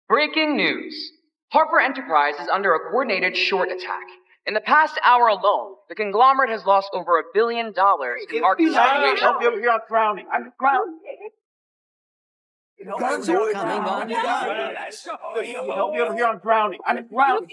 Breaking news. Harper Enterprise is under a coordinated short attack. In the past hour alone, the conglomerate has lost over $1 billion in market valuation. Help me over here, I'm drowning. I'm drowning. Guns are coming on. Help me over here, I'm drowning. I'm drowning.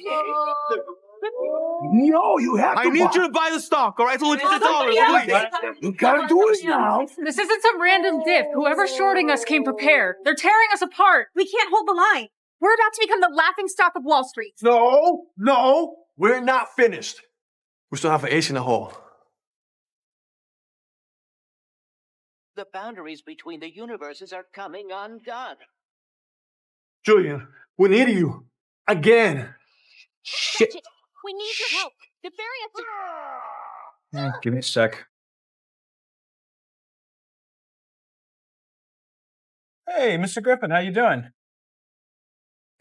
No, you have to I need buy. you to buy the stock, all right? It's only $50, please. You gotta do it now. This isn't some random diff. Whoever's shorting us came prepared. They're tearing us apart. We can't hold the line. We're about to become the laughingstock of Wall Street. No, we're not finished. We still have an ace in the hole. The boundaries between the universes are coming undone. Julian, we need you. Again. Shit. We need your help. The fairy has to... Give me a sec. Hey, Mr. Griffin, how you doing?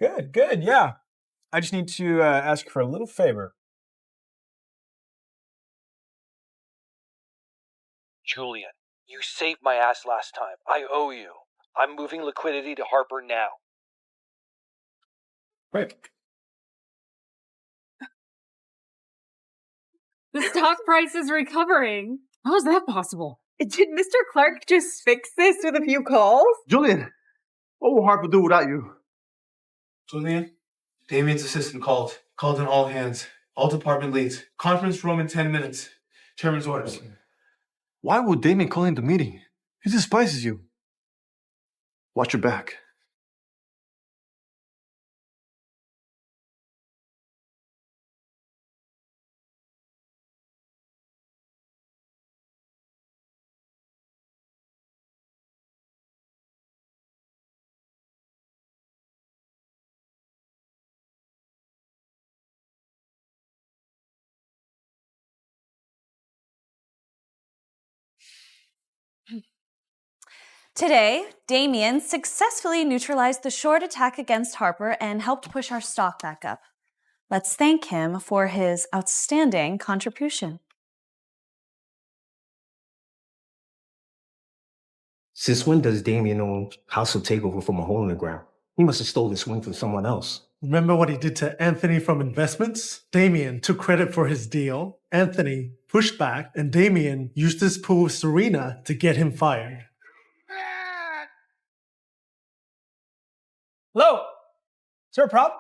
Good, yeah. I just need to ask you for a little favor. Julian, you saved my ass last time. I owe you. I'm moving liquidity to Harper now. Right. The stock price is recovering. How is that possible? Did Mr. Clark just fix this with a few calls? Julian, what will Harper do without you? Julian, Damien's assistant called. Called in all hands. All department leads. Conference room in 10 minutes. Chairman's orders. Why would Damien call in the meeting? He despises you. Watch your back. Today, Damien successfully neutralized the short attack against Harper and helped push our stock back up. Let's thank him for his outstanding contribution. Since when does Damien own House of Takeover from a hole in the ground? He must have stolen swing from someone else. Remember what he did to Anthony from Investments? Damien took credit for his deal, Anthony pushed back, and Damien used his pool with Serena to get him fired. Hello? Is there a problem?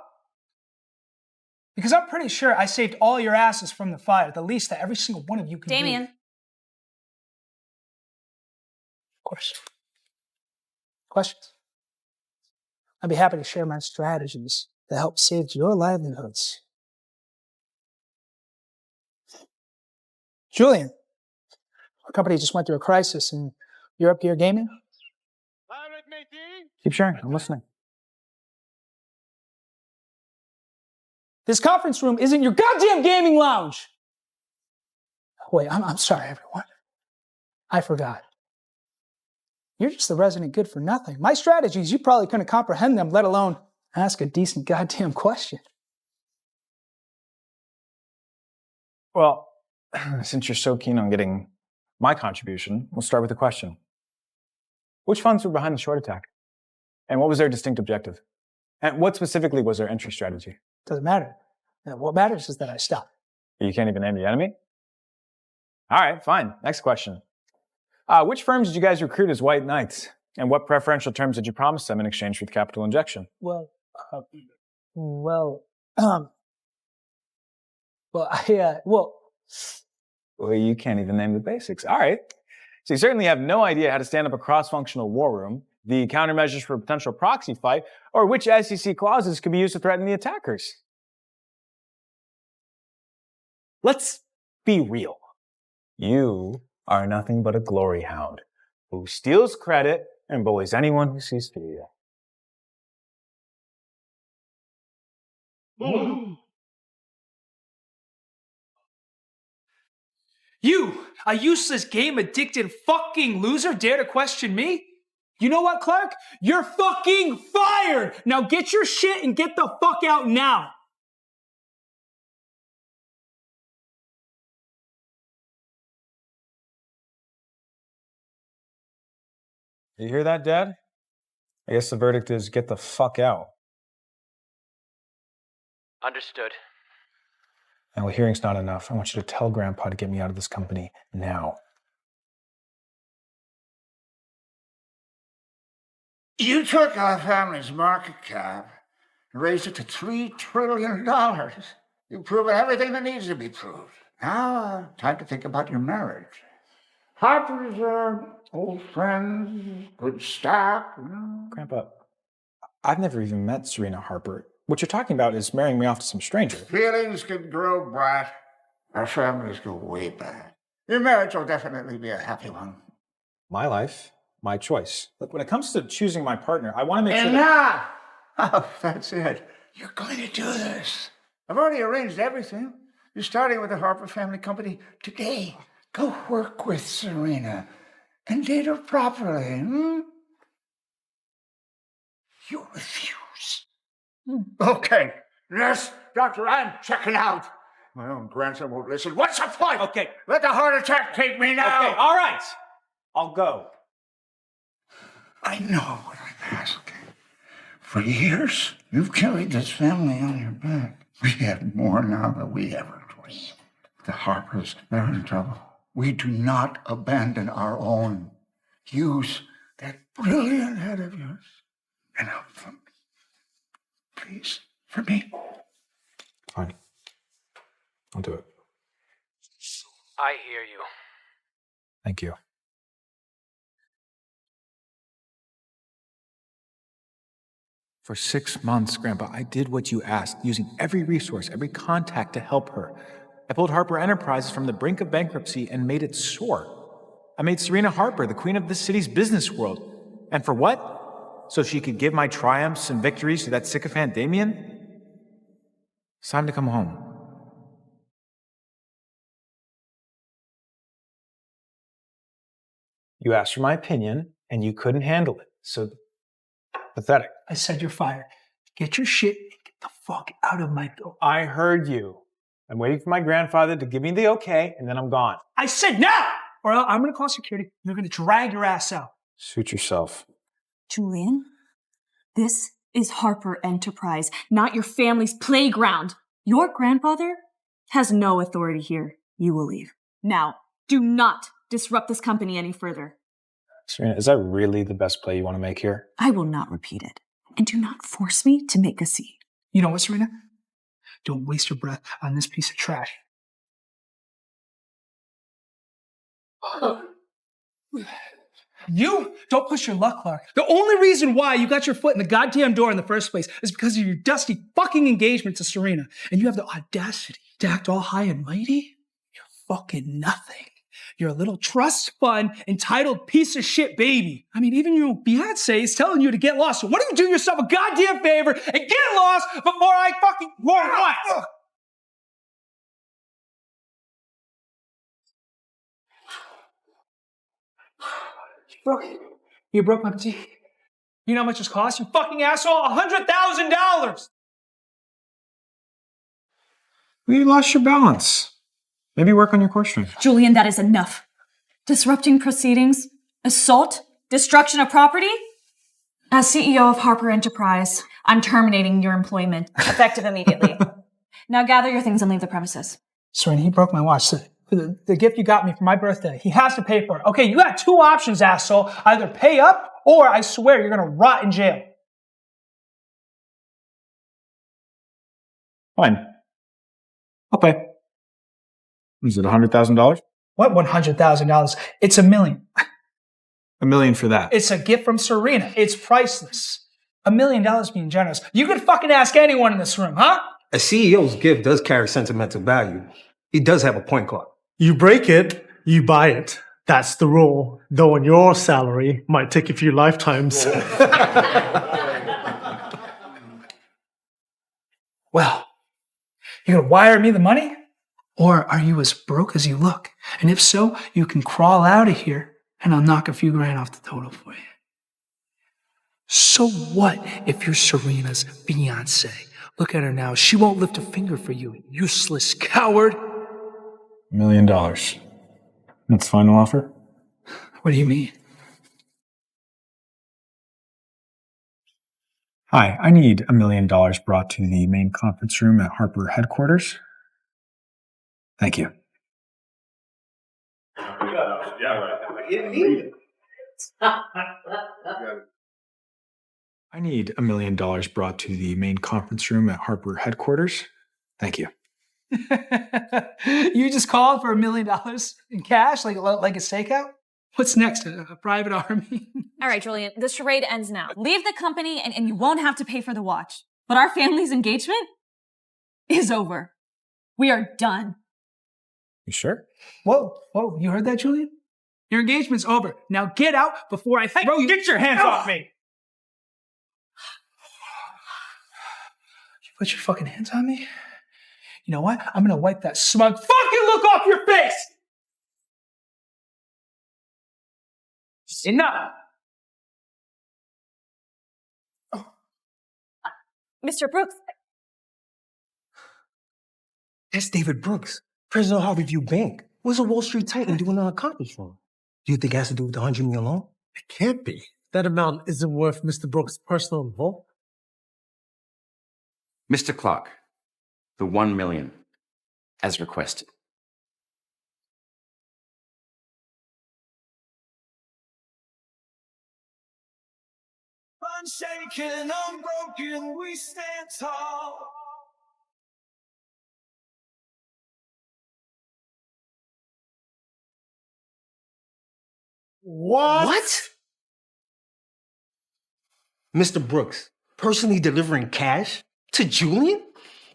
Because I'm pretty sure I saved all your asses from the fire, the least that every single one of you can Damien. do. Of course. Questions? I'd be happy to share my strategies that help save your livelihoods. Julian, our company just went through a crisis and you're up here gaming? Keep sharing, I'm listening. This conference room isn't your goddamn gaming lounge! Wait, I'm sorry, everyone. I forgot. You're just the resident good for nothing. My strategies, you probably couldn't comprehend them, let alone ask a decent goddamn question. Well, since you're so keen on getting my contribution, we'll start with the question. Which funds were behind the short attack? And what was their distinct objective? And what specifically was their entry strategy? Doesn't matter. What matters is that I stopped. You can't even name the enemy? All right, fine. Next question. Which firms did you guys recruit as White Knights? And what preferential terms did you promise them in exchange for the capital injection? Well, you can't even name the basics. All right. So you certainly have no idea how to stand up a cross-functional war room, the countermeasures for a potential proxy fight, or which SEC clauses could be used to threaten the attackers. Let's be real. You are nothing but a glory hound who steals credit and bullies anyone who sees through you. You, a useless game-addicted fucking loser, dare to question me? You know what, Clark? You're fucking fired! Now get your shit and get the fuck out now! You hear that, Dad? I guess the verdict is get the fuck out. Understood. Now, a hearing's not enough. I want you to tell Grandpa to get me out of this company now. You took our family's market cap and raised it to $3 trillion. You've proven everything that needs to be proved. Now, time to think about your marriage. Harper's old friends, good staff. Grandpa, I've never even met Serena Harper. What you're talking about is marrying me off to some stranger. Feelings can grow, Brat. Our families go way back. Your marriage will definitely be a happy one. My life, my choice. Look, when it comes to choosing my partner, I want to make sure Enough! Oh, that's it. You're going to do this. I've already arranged everything. You're starting with the Harper Family Company today. Go work with Serena and date her properly. You refuse. Okay, nurse, doctor, I'm checking out. My own grandson won't listen. What's the point? Okay. Let the heart attack take me now. Okay, all right. I'll go. I know what I'm asking. For years, you've carried this family on your back. We have more now than we ever dreamed. The Harpers, they're in trouble. We do not abandon our own. Use that brilliant head of yours and help them. Please, for me. Fine. I'll do it. I hear you. Thank you. For 6 months, Grandpa, I did what you asked, using every resource, every contact to help her. I pulled Harper Enterprises from the brink of bankruptcy and made it soar. I made Serena Harper the queen of this city's business world. And for what? So she could give my triumphs and victories to that sycophant Damien? It's time to come home. You asked for my opinion, and you couldn't handle it. So pathetic. I said you're fired. Get your shit and get the fuck out of my door. I heard you. I'm waiting for my grandfather to give me the okay, and then I'm gone. I said now! Or I'm going to call security. You're going to drag your ass out. Suit yourself. Julian, this is Harper Enterprise, not your family's playground. Your grandfather has no authority here. You will leave. Now, do not disrupt this company any further. Serena, is that really the best play you want to make here? I will not repeat it. And do not force me to make a scene. You know what, Serena? Don't waste your breath on this piece of trash. You don't push your luck, Clark. The only reason why you got your foot in the goddamn door in the first place is because of your dusty fucking engagement to Serena. And you have the audacity to act all high and mighty? You're fucking nothing. You're a little trust fund, entitled piece of shit baby. I mean, even your Beyonce is telling you to get lost. So why don't you do yourself a goddamn favor and get lost before I fucking roar what? You broke my teeth. You know how much this cost, you fucking asshole? $100,000! You lost your balance. Maybe work on your core strength. Julian, that is enough. Disrupting proceedings, assault, destruction of property? As CEO of Harper Enterprise, I'm terminating your employment, effective immediately. Now gather your things and leave the premises. Serena, he broke my watch. The gift you got me for my birthday, he has to pay for it. Okay, you got two options, asshole. Either pay up, or I swear you're gonna rot in jail. Fine. I'll pay. Is it $100,000? What $100,000? It's $1 million. $1 million for that. It's a gift from Serena. It's priceless. $1 million being generous. You could fucking ask anyone in this room, huh? A CEO's gift does carry sentimental value. He does have a point, Clark. You break it, you buy it. That's the rule. Though on your salary might take a few lifetimes. Well, you gonna wire me the money? Or are you as broke as you look? And if so, you can crawl out of here and I'll knock a few grand off the total for you. So what if you're Serena's Beyonce? Look at her now. She won't lift a finger for you, useless coward. $1 million. That's the final offer? What do you mean? Hi, I need $1 million brought to the main conference room at Harper headquarters. Thank you. I need $1 million brought to the main conference room at Harper headquarters. Thank you. You just called for $1 million in cash, like a stakeout? What's next? A private army? All right, Julian, the charade ends now. Leave the company and you won't have to pay for the watch. But our family's engagement is over. We are done. You sure? Whoa, you heard that, Julian? Your engagement's over. Now get out before I throw you. Get your hands off me! You put your fucking hands on me? You know what? I'm gonna wipe that smug fucking look off your face! Enough! Mr. Brooks. That's David Brooks, president of Harborview Bank. What's a Wall Street Titan doing on a conference room? Do you think it has to do with the $100 million loan? It can't be. That amount isn't worth Mr. Brooks' personal involvement. Mr. Clark, the $1 million, as requested. Unshaken, unbroken, we stand tall. What? Mr. Brooks, personally delivering cash to Julian?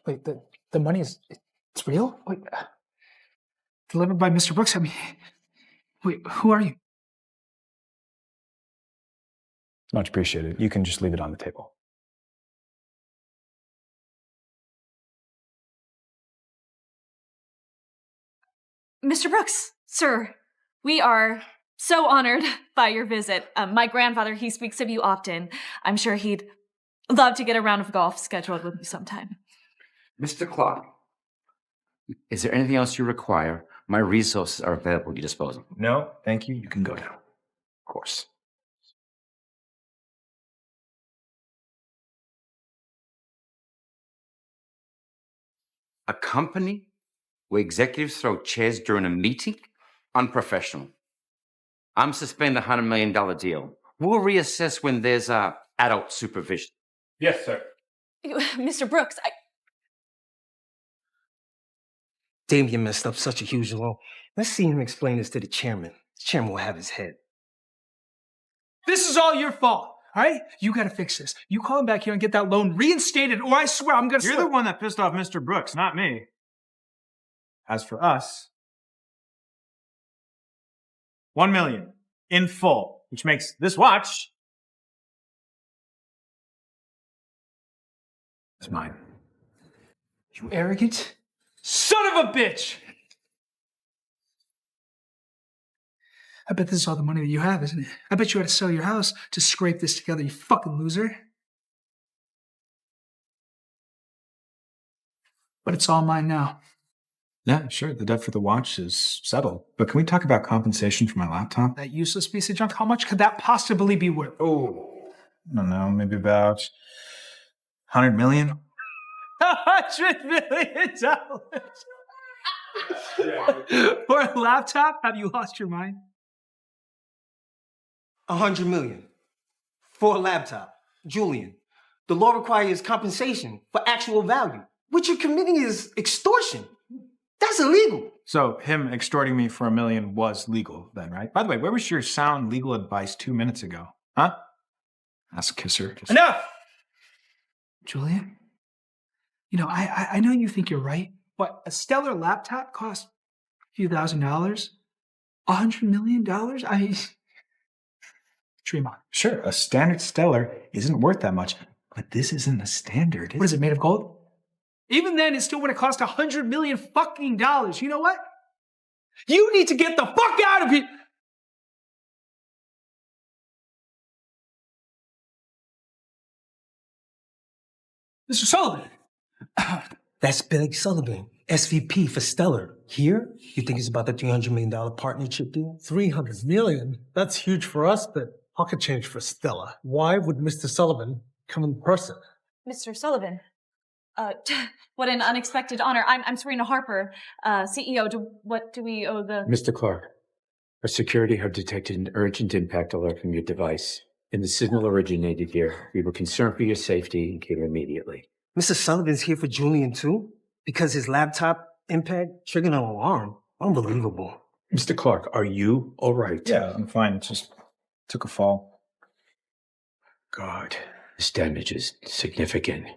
Wait, the money it's real? Wait, delivered by Mr. Brooks? I mean, wait, who are you? Much appreciated. You can just leave it on the table. Mr. Brooks, sir, we are so honored by your visit. My grandfather, he speaks of you often. I'm sure he'd love to get a round of golf scheduled with you sometime. Mr. Clark, is there anything else you require? My resources are available at your disposal. No, thank you. You can go now. Of course. A company where executives throw chairs during a meeting? Unprofessional. I'm suspending a $100 million deal. We'll reassess when there's adult supervision. Yes, sir. Mr. Brooks, Damien messed up such a huge loan. Let's see him explain this to the chairman. The chairman will have his head. This is all your fault, all right? You gotta fix this. You call him back here and get that loan reinstated, or I swear I'm gonna... You're the one that pissed off Mr. Brooks, not me. As for us, $1 million in full, which makes this watch it's mine. You arrogant son of a bitch! I bet this is all the money that you have, isn't it? I bet you had to sell your house to scrape this together, you fucking loser. But it's all mine now. Yeah, sure. The debt for the watch is settled. But can we talk about compensation for my laptop? That useless piece of junk, how much could that possibly be worth? Oh, I don't know, maybe about $100 million? $100 million! For a laptop? Have you lost your mind? $100 million for a laptop. Julian, the law requires compensation for actual value. What you're committing is extortion. That's illegal. So him extorting me for $1 million was legal then, right? By the way, where was your sound legal advice 2 minutes ago? Huh? Ass kisser. Enough! Julian, you know, I know you think you're right, but a stellar laptop costs a few $1,000s. $100 million? I mean, dream on. Sure, a standard stellar isn't worth that much, but this isn't a standard. What is it, made of gold? Even then, it still would have cost $100 million fucking dollars. You know what? You need to get the fuck out of here! Mr. Sullivan! That's Billy Sullivan, SVP for Stellar. Here, you think it's about the $300 million partnership deal? $300 million? That's huge for us, but pocket change for Stella. Why would Mr. Sullivan come in person. Mr. Sullivan. What an unexpected honor. I'm Serena Harper, CEO. What do we owe the... Mr. Clark, our security have detected an urgent impact alert from your device. And the signal originated here. We were concerned for your safety and came immediately. Mr. Sullivan's here for Julian too? Because his laptop impact triggered an alarm. Unbelievable. Mr. Clark, are you all right? Yeah, I'm fine. Just took a fall. God, this damage is significant.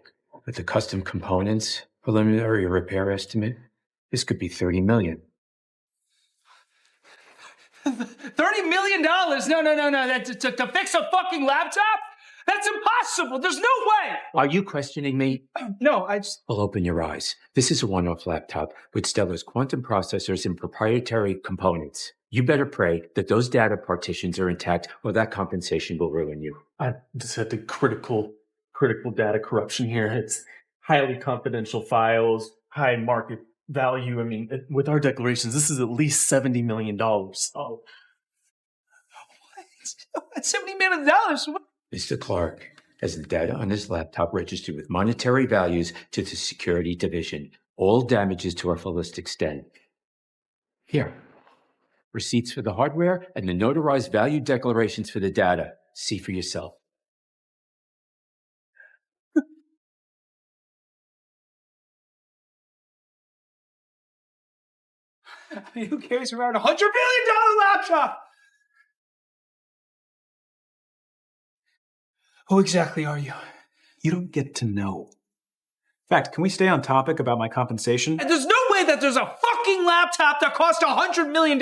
With the custom components, preliminary repair estimate, this could be $30 million. $30 million? No. That's to fix a fucking laptop? That's impossible. There's no way. Are you questioning me? No, I just... Well, open your eyes. This is a one-off laptop with Stellar's quantum processors and proprietary components. You better pray that those data partitions are intact or that compensation will ruin you. I just had the critical data corruption here. It's highly confidential files, high market value. I mean, with our declarations, this is at least $70 million. Oh. What? $70 million? What? Mr. Clark has the data on his laptop registered with monetary values to the security division. All damages to our fullest extent. Here, receipts for the hardware and the notarized value declarations for the data. See for yourself. Who carries around $100 million laptop? Who exactly are you? You don't get to know. In fact, can we stay on topic about my compensation? And there's no way that there's a fucking laptop that cost $100 million.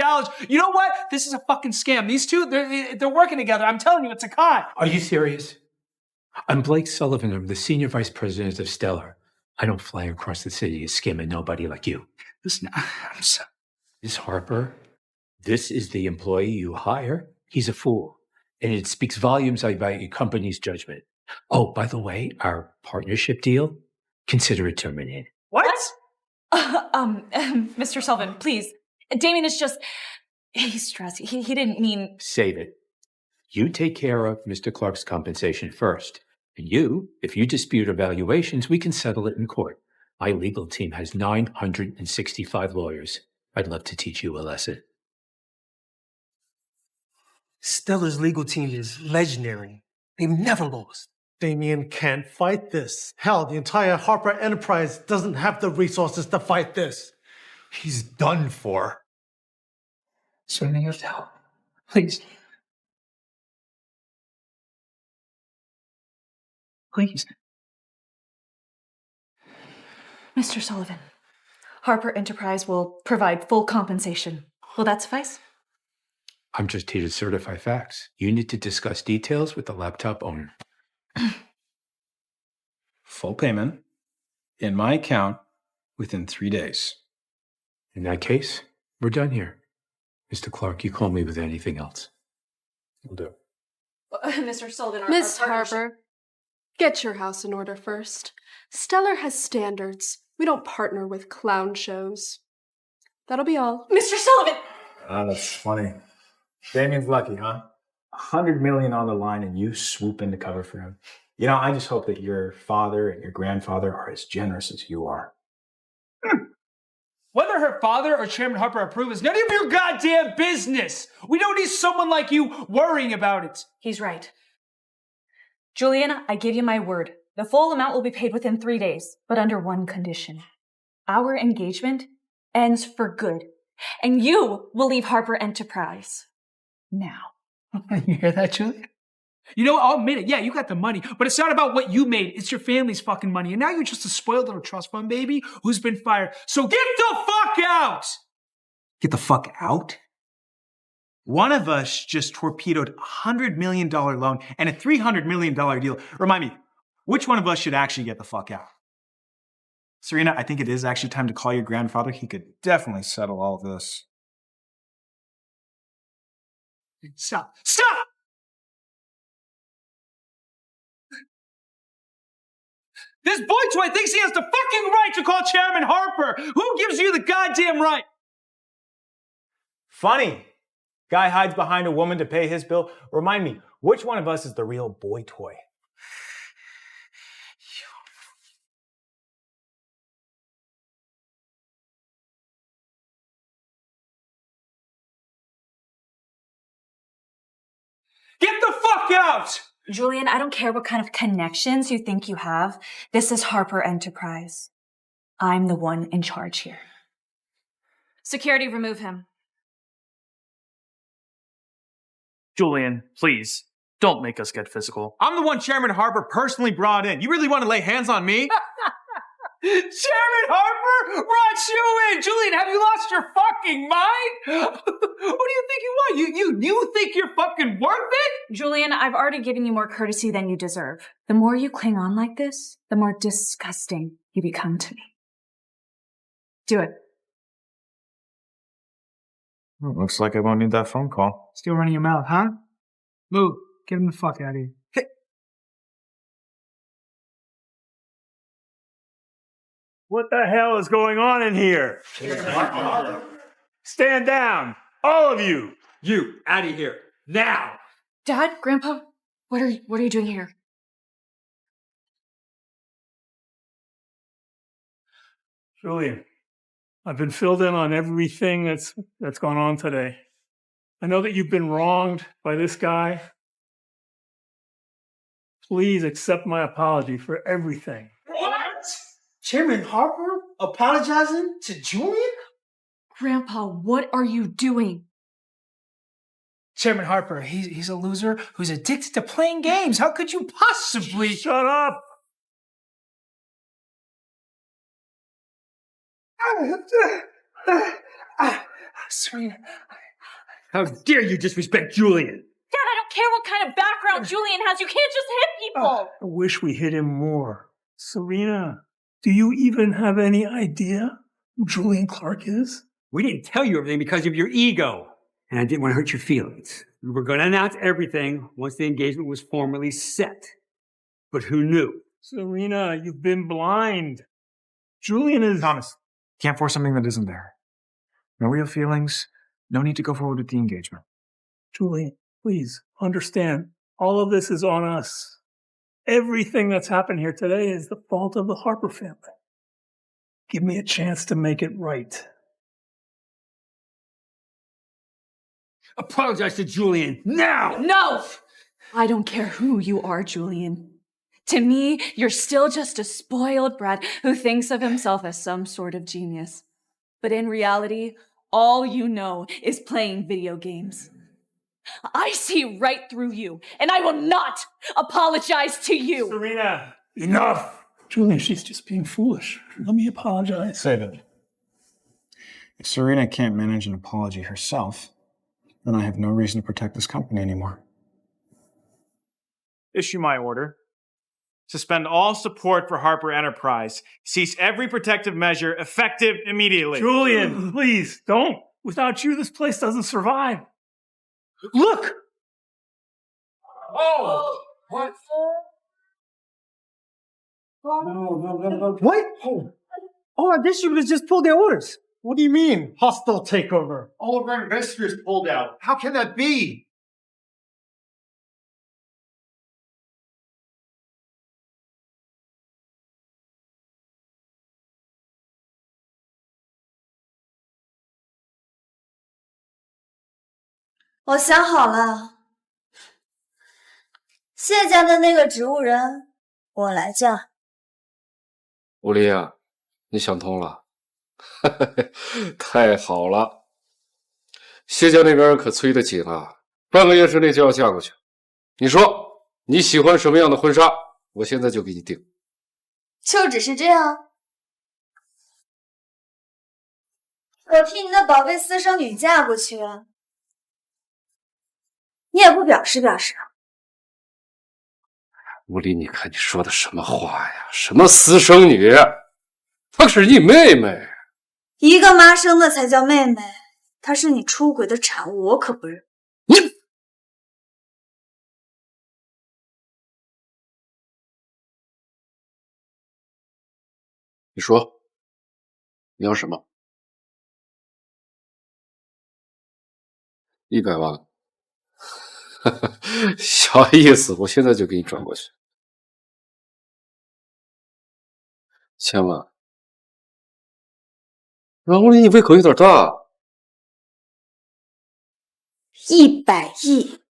You know what? This is a fucking scam. These two, they're working together. I'm telling you, it's a con. Are you serious? I'm Blake Sullivan. I'm the Senior Vice President of Stellar. I don't fly across the city scamming nobody like you. Listen, I'm sorry. Miss Harper, this is the employee you hire. He's a fool. And it speaks volumes about your company's judgment. Oh, by the way, our partnership deal, consider it terminated. What? Mr. Sullivan, please. Damien is just... He's stressed. He didn't mean... Save it. You take care of Mr. Clark's compensation first. And you, if you dispute evaluations, we can settle it in court. My legal team has 965 lawyers. I'd love to teach you a lesson. Stellar's legal team is legendary. They've never lost. Damien can't fight this. Hell, the entire Harper Enterprise doesn't have the resources to fight this. He's done for. Serena, you have to help. Please. Please. Mr. Sullivan, Harper Enterprise will provide full compensation. Will that suffice? I'm just here to certify facts. You need to discuss details with the laptop owner. Full payment in my account within 3 days. In that case, we're done here. Mr. Clark, you call me with anything else. Will do. Mr. Sullivan, Miss Harper, get your house in order first. Stellar has standards. We don't partner with clown shows. That'll be all. Mr. Sullivan! That's funny. Damien's lucky, huh? $100 million on the line and you swoop in to cover for him. You know, I just hope that your father and your grandfather are as generous as you are. Whether her father or Chairman Harper approve is none of your goddamn business. We don't need someone like you worrying about it. He's right. Julian, I give you my word. The full amount will be paid within 3 days, but under one condition. Our engagement ends for good, and you will leave Harper Enterprise. Now. You hear that, Julian? You know, I'll admit it. Yeah, you got the money, but it's not about what you made. It's your family's fucking money. And now you're just a spoiled little trust fund baby who's been fired. So get the fuck out! Get the fuck out? One of us just torpedoed a $100 million loan and a $300 million deal. Remind me, which one of us should actually get the fuck out? Serena, I think it is actually time to call your grandfather. He could definitely settle all of this. Stop. Stop! This boy toy thinks he has the fucking right to call Chairman Harper. Who gives you the goddamn right? Funny. Guy hides behind a woman to pay his bill. Remind me, which one of us is the real boy toy? Get the fuck out! Julian, I don't care what kind of connections you think you have. This is Harper Enterprise. I'm the one in charge here. Security, remove him. Julian, please, don't make us get physical. I'm the one Chairman Harper personally brought in. You really want to lay hands on me? Chairman Harper brought you in! Julian, have you lost your fucking mind? What do you think you want? You think you're fucking worth it? Julian, I've already given you more courtesy than you deserve. The more you cling on like this, the more disgusting you become to me. Do it. Well, looks like I won't need that phone call. Still running your mouth, huh? Move. Get him the fuck out of here. What the hell is going on in here? Stand down, all of you. You, out of here, now. Dad, Grandpa, what are you doing here? Julian, I've been filled in on everything that's gone on today. I know that you've been wronged by this guy. Please accept my apology for everything. What? Chairman Harper apologizing to Julian? Grandpa, what are you doing? Chairman Harper, he's a loser who's addicted to playing games. How could you possibly... Shut up! Serena... How dare you disrespect Julian? Dad, I don't care what kind of background Julian has. You can't just hit people. I wish we hit him more. Serena, do you even have any idea who Julian Clark is? We didn't tell you everything because of your ego. And I didn't want to hurt your feelings. We were going to announce everything once the engagement was formally set. But who knew? Serena, you've been blind. Julian is... Thomas, can't force something that isn't there. No real feelings. No need to go forward with the engagement. Julian, please understand. All of this is on us. Everything that's happened here today is the fault of the Harper family. Give me a chance to make it right. Apologize to Julian now! No! I don't care who you are, Julian. To me, you're still just a spoiled brat who thinks of himself as some sort of genius. But in reality, all you know is playing video games. I see right through you, and I will not apologize to you. Serena, enough! Julian, she's just being foolish. Let me apologize. Save it. If Serena can't manage an apology herself, then I have no reason to protect this company anymore. Issue my order. Suspend all support for Harper Enterprise. Cease every protective measure effective immediately. Julian, please, don't. Without you, this place doesn't survive. Look! Oh! What? What? Oh, our distributors just pulled their orders. What do you mean, hostile takeover? All of our investors pulled out. How can that be?我想好了，谢家的那个植物人，我来嫁。吴丽啊，你想通了，太好了！谢家那边可催得紧啊，半个月之内就要嫁过去。你说你喜欢什么样的婚纱，我现在就给你定。就只是这样？我替你的宝贝私生女嫁过去，你也不表示表示？吴丽，你看你说的什么话呀？什么私生女？她可是你妹妹。一个妈生的才叫妹妹，她是你出轨的产物，我可不认。你说，你要什么？100万。小意思，我现在就给你转过去。1000万。然后你胃口有点大。100亿。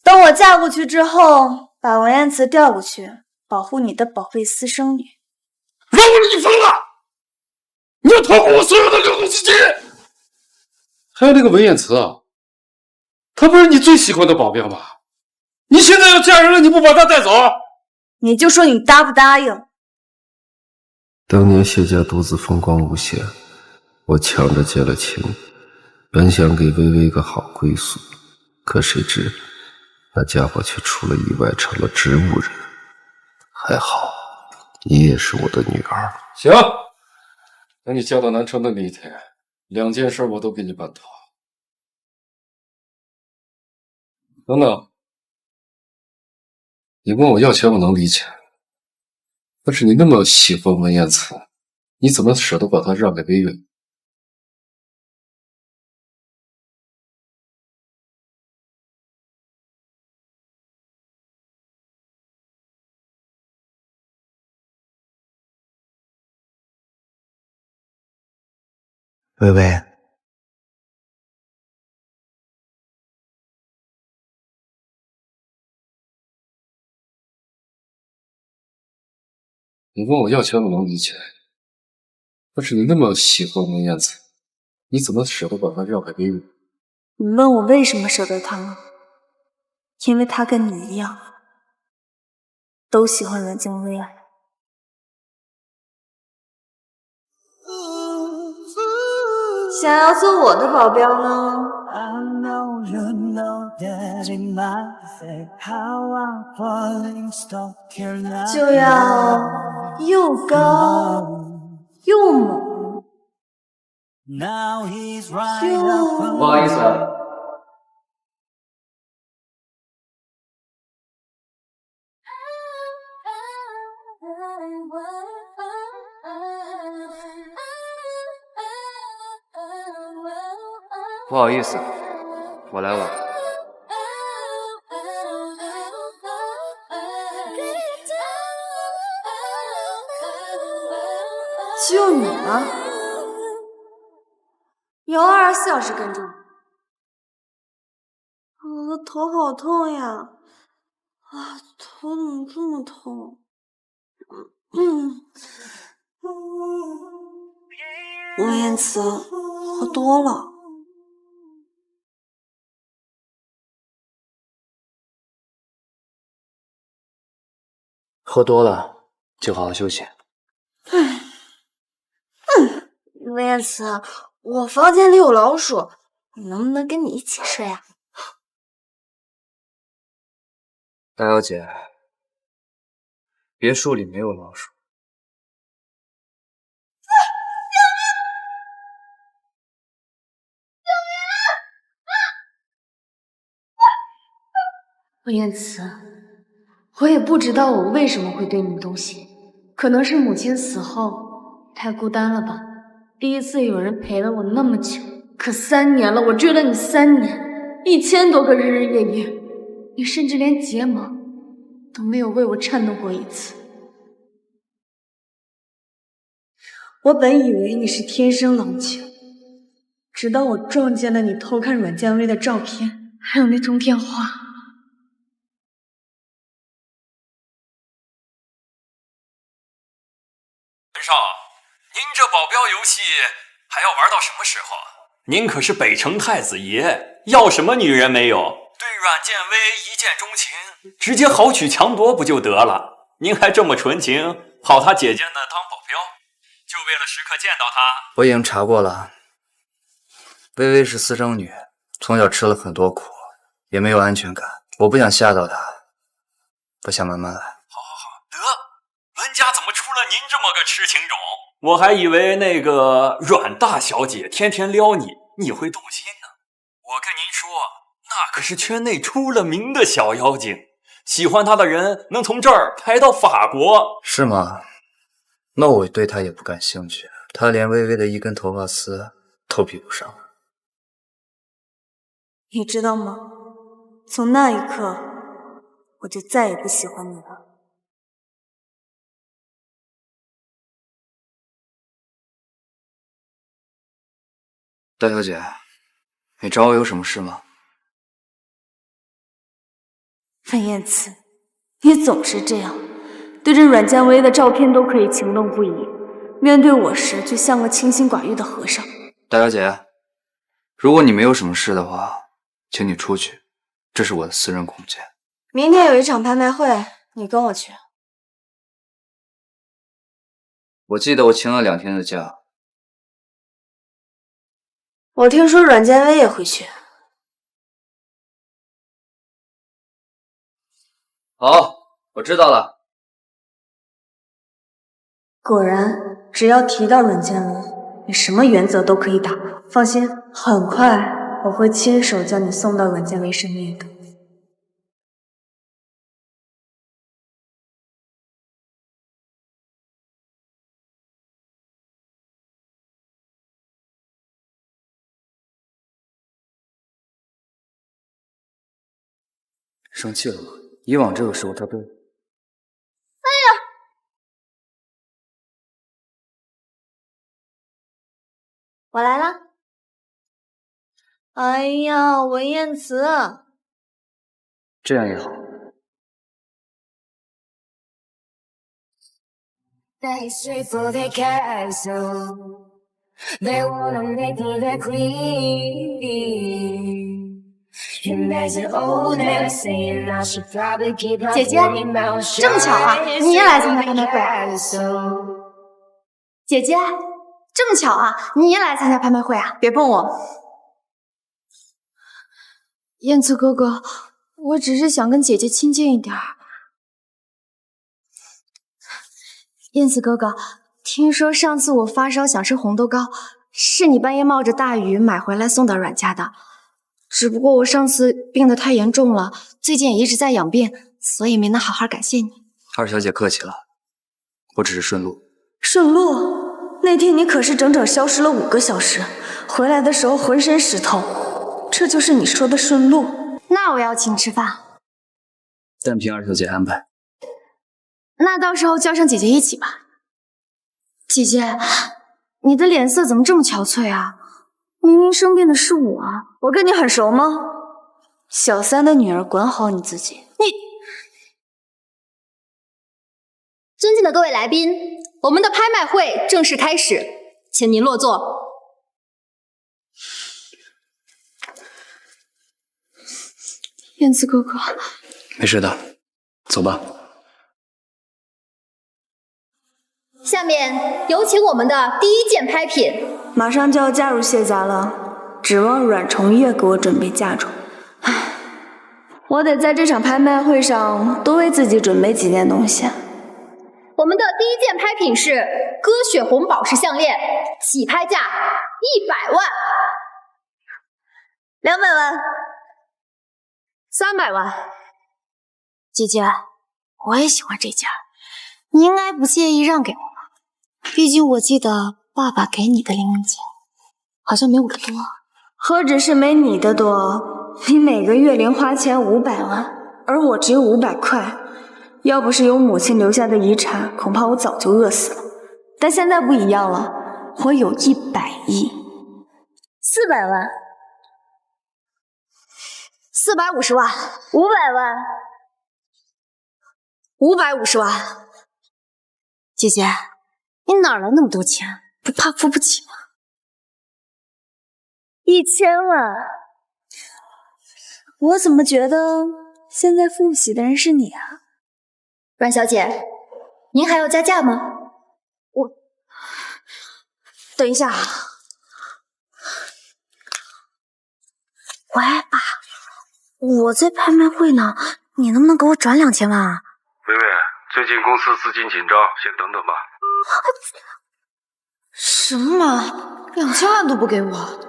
等我嫁过去之后，把文言慈调过去，保护你的宝贝私生女。让你疯了！你要掏空我所有的流动资金！还有那个文彦慈啊，她不是你最喜欢的保镖吗？你现在要嫁人了，你不把她带走？你就说你答不答应？当年谢家独子风光无限，我抢着结了亲，本想给薇薇一个好归宿，可谁知那家伙却出了意外，成了植物人。还好，你也是我的女儿。行，等你嫁到南城的那一天，2件事我都给你办妥。等等，你问我要钱，我能理解。但是你那么喜欢文彦慈，你怎么舍得把她让给微月？微微，你问我要钱，我能理解。但是你那么喜欢文彦慈，你怎么舍得把她让给微月？你问我为什么舍得她吗？因为她跟你一样，都喜欢冷静微爱。想要做我的保镖呢？就要又高又猛，不好意思啊。不好意思，我来晚。就你吗？有24小时跟着我。我的头好痛呀！啊，头怎么这么痛？文彦慈，喝多了。喝多了就好好休息。文彦慈，我房间里有老鼠，能不能跟你一起睡啊？大小姐，别墅里没有老鼠。文彦慈，我也不知道我为什么会对你动心，可能是母亲死后太孤单了吧。第一次有人陪了我那么久，可3年了，我追了你3年，1000多个日日夜夜，你甚至连睫毛都没有为我颤动过一次。我本以为你是天生冷静，直到我撞见了你偷看阮建威的照片，还有那通电话。文少，您这保镖游戏还要玩到什么时候啊？您可是北城太子爷，要什么女人没有？对阮建威一见钟情，直接豪取强夺不就得了？您还这么纯情，跑他姐姐那当保镖，就为了时刻见到她？我已经查过了，微微是私生女，从小吃了很多苦，也没有安全感。我不想吓到她，我想慢慢来。文家怎么出了您这么个痴情种？我还以为那个阮大小姐天天撩你，你会动心呢。我跟您说，那可是圈内出了名的小妖精，喜欢她的人能从这儿排到法国。是吗？那我对她也不感兴趣，她连微微的一根头发丝都比不上。你知道吗？从那一刻，我就再也不喜欢你了。大小姐，你找我有什么事吗？文燕慈，你总是这样，对着阮建威的照片都可以情动不已，面对我时却像个清心寡欲的和尚。大小姐，如果你没有什么事的话，请你出去，这是我的私人空间。明天有一场拍卖会，你跟我去。我记得我请了2天的假。我听说阮建威也会去。好，我知道了。果然，只要提到阮建威，你什么原则都可以打破。放心，很快我会亲手将你送到阮建威身边的。生气了吗？以往这个时候他都……我来了。哎呀，文燕慈，这样也好。姐姐，这么巧啊，你也来参加拍卖会啊？姐姐，这么巧啊，你也来参加拍卖会啊？别碰我！燕慈哥哥，我只是想跟姐姐亲近一点。燕慈哥哥，听说上次我发烧想吃红豆糕，是你半夜冒着大雨买回来送到阮家的。只不过我上次病得太严重了，最近也一直在养病，所以没能好好感谢你。二小姐客气了，我只是顺路。顺路？那天你可是整整消失了5个小时，回来的时候浑身湿透，这就是你说的顺路？那我要请吃饭。但凭二小姐安排。那到时候叫上姐姐一起吧。姐姐，你的脸色怎么这么憔悴啊？明明生病的是我跟你很熟吗？小三的女儿，管好你自己。尊敬的各位来宾，我们的拍卖会正式开始，请您落座。燕慈哥哥，没事的，走吧。下面有请我们的第1件拍品。马上就要嫁入谢家了，指望阮重叶给我准备嫁妆。唉，我得在这场拍卖会上多为自己准备几件东西。我们的第1件拍品是歌血红宝石项链，起拍价100万、200万、 300万。姐姐，我也喜欢这件，你应该不介意让给我吧？毕竟我记得爸爸给你的零用钱好像没我的多。何止是没你的多，你每个月零花钱500万，而我只有500块。要不是有母亲留下的遗产，恐怕我早就饿死了。但现在不一样了，我有100亿。400万、450万、 500万、 550万。姐姐，你哪来那么多钱？不怕付不起吗？1000万。我怎么觉得现在付不起的人是你啊？阮小姐，您还要加价吗？等一下。喂，爸，我在拍卖会呢，你能不能给我转2000万啊？薇薇，最近公司资金紧张，先等等吧。什么？2000万都不给我？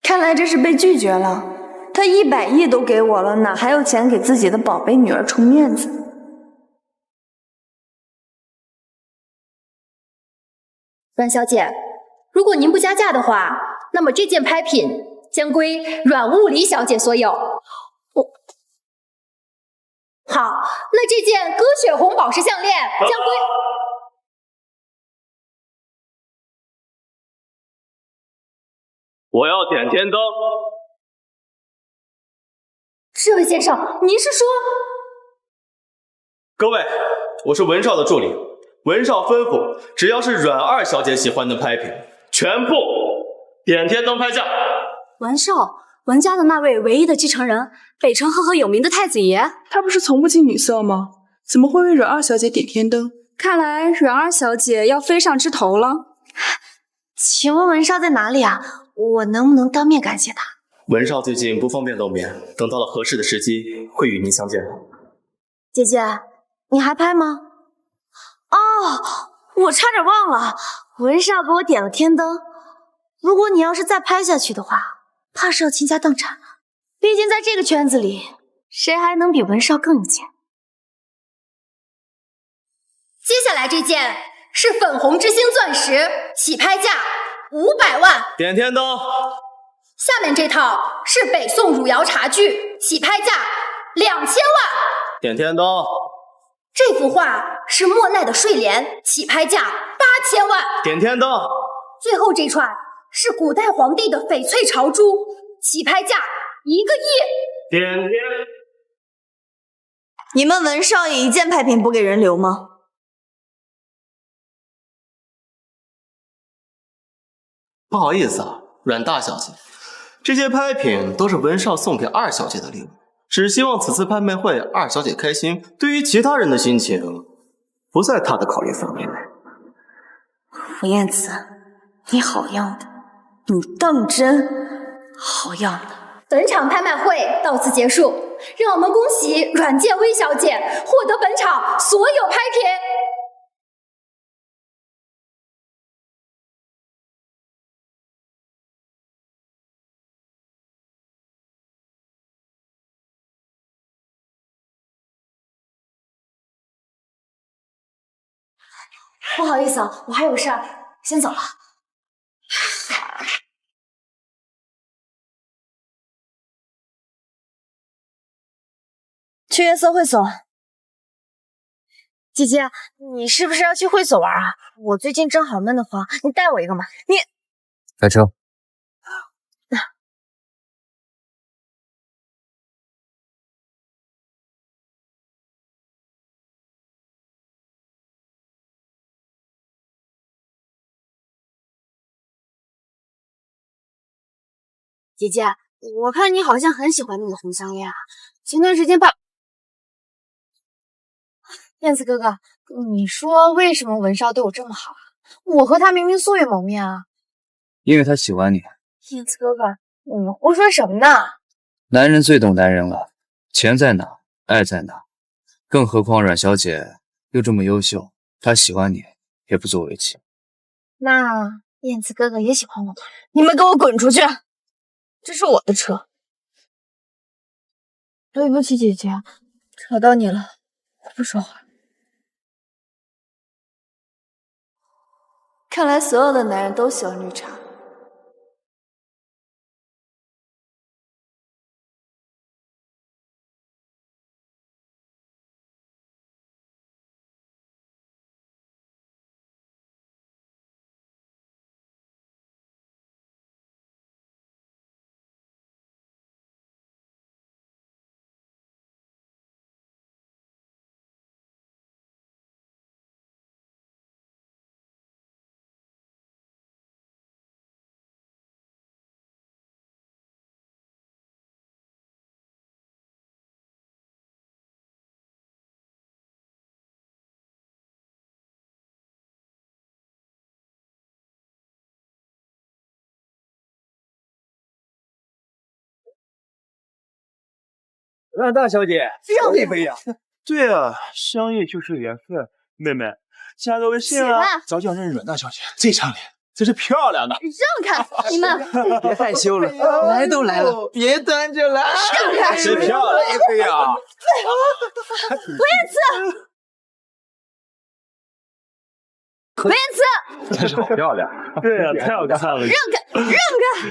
看来这是被拒绝了。他100亿都给我了，哪还有钱给自己的宝贝女儿充面子？阮小姐，如果您不加价的话，那么这件拍品将归阮物理小姐所有。好，那这件歌血红宝石项链将归……我要点天灯。这位先生，您是说？各位，我是文少的助理。文少吩咐，只要是阮二小姐喜欢的拍品，全部点天灯拍下。文少，文家的那位唯一的继承人，北城赫赫有名的太子爷，他不是从不近女色吗？怎么会为阮二小姐点天灯？看来阮二小姐要飞上枝头了。请问文少在哪里啊？我能不能当面感谢他？文少最近不方便露面，等到了合适的时机，会与您相见。姐姐，你还拍吗？哦，我差点忘了，文少给我点了天灯。如果你要是再拍下去的话，怕是要倾家荡产了。毕竟在这个圈子里，谁还能比文少更有钱？接下来这件是粉红之星钻石，起拍价500万。点天灯。下面这套是北宋汝窑茶具，起拍价2000万。点天灯。这幅画是莫奈的睡莲，起拍价8000万。点天灯。最后这串是古代皇帝的翡翠朝珠，起拍价1个亿。点天。你们文少爷一件拍品不给人留吗？不好意思啊，阮大小姐，这些拍品都是文少送给二小姐的礼物，只希望此次拍卖会二小姐开心，对于其他人的心情不在她的考虑范围内。傅燕子，你好样的，你当真好样的。本场拍卖会到此结束，让我们恭喜阮建威小姐获得本场所有拍品。不好意思啊，我还有事儿，先走了。去月色会所。姐姐，你是不是要去会所玩啊？我最近正好闷得慌，你带我一个嘛。你开车。姐姐，我看你好像很喜欢那个红项链啊。前段时间爸，燕子哥哥，你说为什么文少对我这么好啊？我和他明明素未谋面啊。因为他喜欢你。燕子哥哥，你胡说什么呢？男人最懂男人了，钱在哪，爱在哪。更何况阮小姐又这么优秀，她喜欢你也不足为奇。那燕子哥哥也喜欢我，你们给我滚出去！这是我的车。对不起，姐姐，吵到你了，我不说话。看来所有的男人都喜欢绿茶。阮大小姐，这样一杯呀？对啊，相遇就是缘分。妹妹，加个微信啊！早就想认识阮大小姐，这张脸真是漂亮的。让开，你们别害羞了，来都来了，别端着来。让开！真漂亮一杯呀！不燕子，不燕子，真是好漂亮。对啊，太好看了。让开，让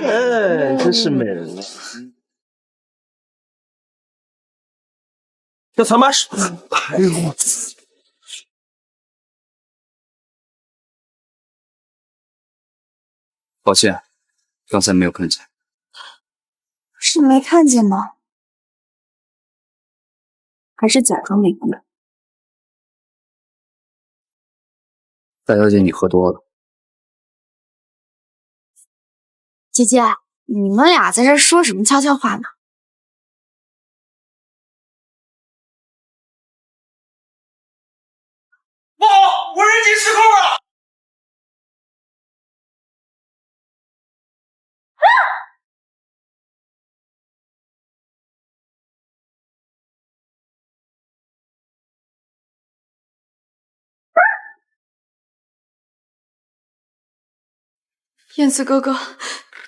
开！哎，真是美人了。要藏把屎！哎呦我！抱歉，刚才没有看见。是没看见吗？还是假装没看到？大小姐，你喝多了。姐姐，你们俩在这说什么悄悄话呢？不好，无人机失控了！燕子哥哥，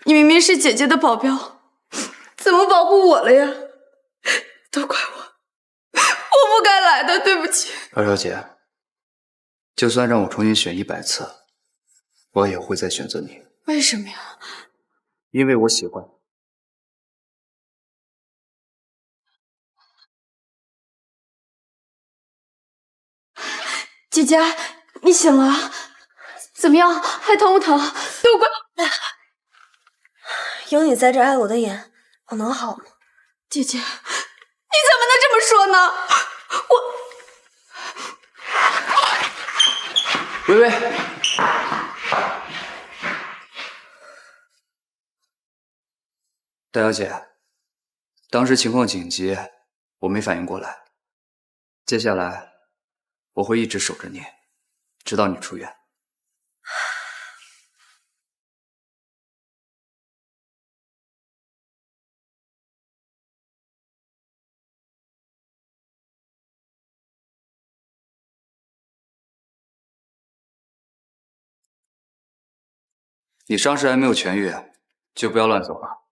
你明明是姐姐的保镖，怎么保护我了呀？都怪我，我不该来的，对不起。二小姐，就算让我重新选100次，我也会再选择你。为什么呀？因为我喜欢。姐姐，你醒了？怎么样？还疼不疼？都怪有你在这碍我的眼，我能好吗？姐姐，你怎么能这么说呢？微微，大小姐，当时情况紧急，我没反应过来。接下来我会一直守着你，直到你出院。你伤势还没有痊愈，就不要乱走了。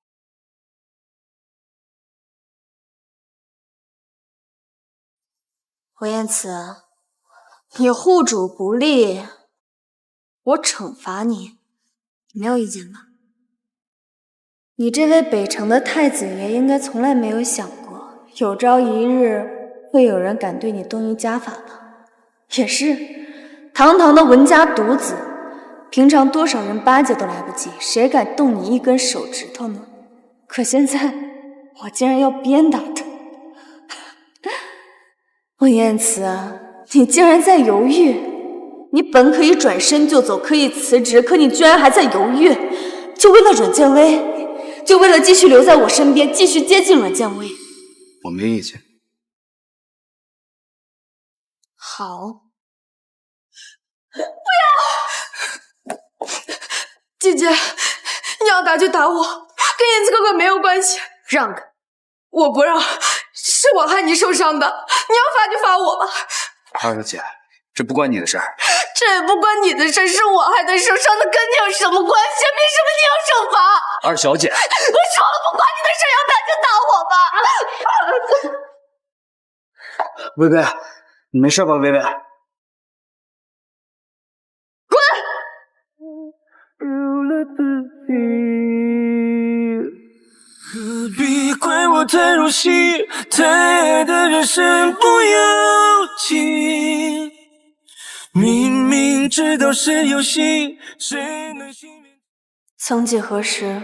胡言辞，你护主不利，我惩罚你，你没有意见吧？你这位北城的太子爷应该从来没有想过，有朝一日会有人敢对你动用家法吧？也是，堂堂的文家独子，平常多少人巴结都来不及，谁敢动你一根手指头呢？可现在，我竟然要鞭打他！温言辞，你竟然在犹豫！你本可以转身就走，可以辞职，可你居然还在犹豫，就为了阮建威，就为了继续留在我身边，继续接近阮建威。我没意见。好，不要！姐姐，你要打就打我，跟燕子哥哥没有关系。让开！我不让，是我害你受伤的，你要罚就罚我吧。二小姐，这不关你的事儿。这也不关你的事，是我害他受伤的，跟你有什么关系？凭什么你要惩罚？二小姐，我说了不关你的事，要打就打我吧。微微，你没事吧？微微，何必怪我太入戏，太爱的人身不由己。明明知道是游戏，谁能幸免？曾几何时，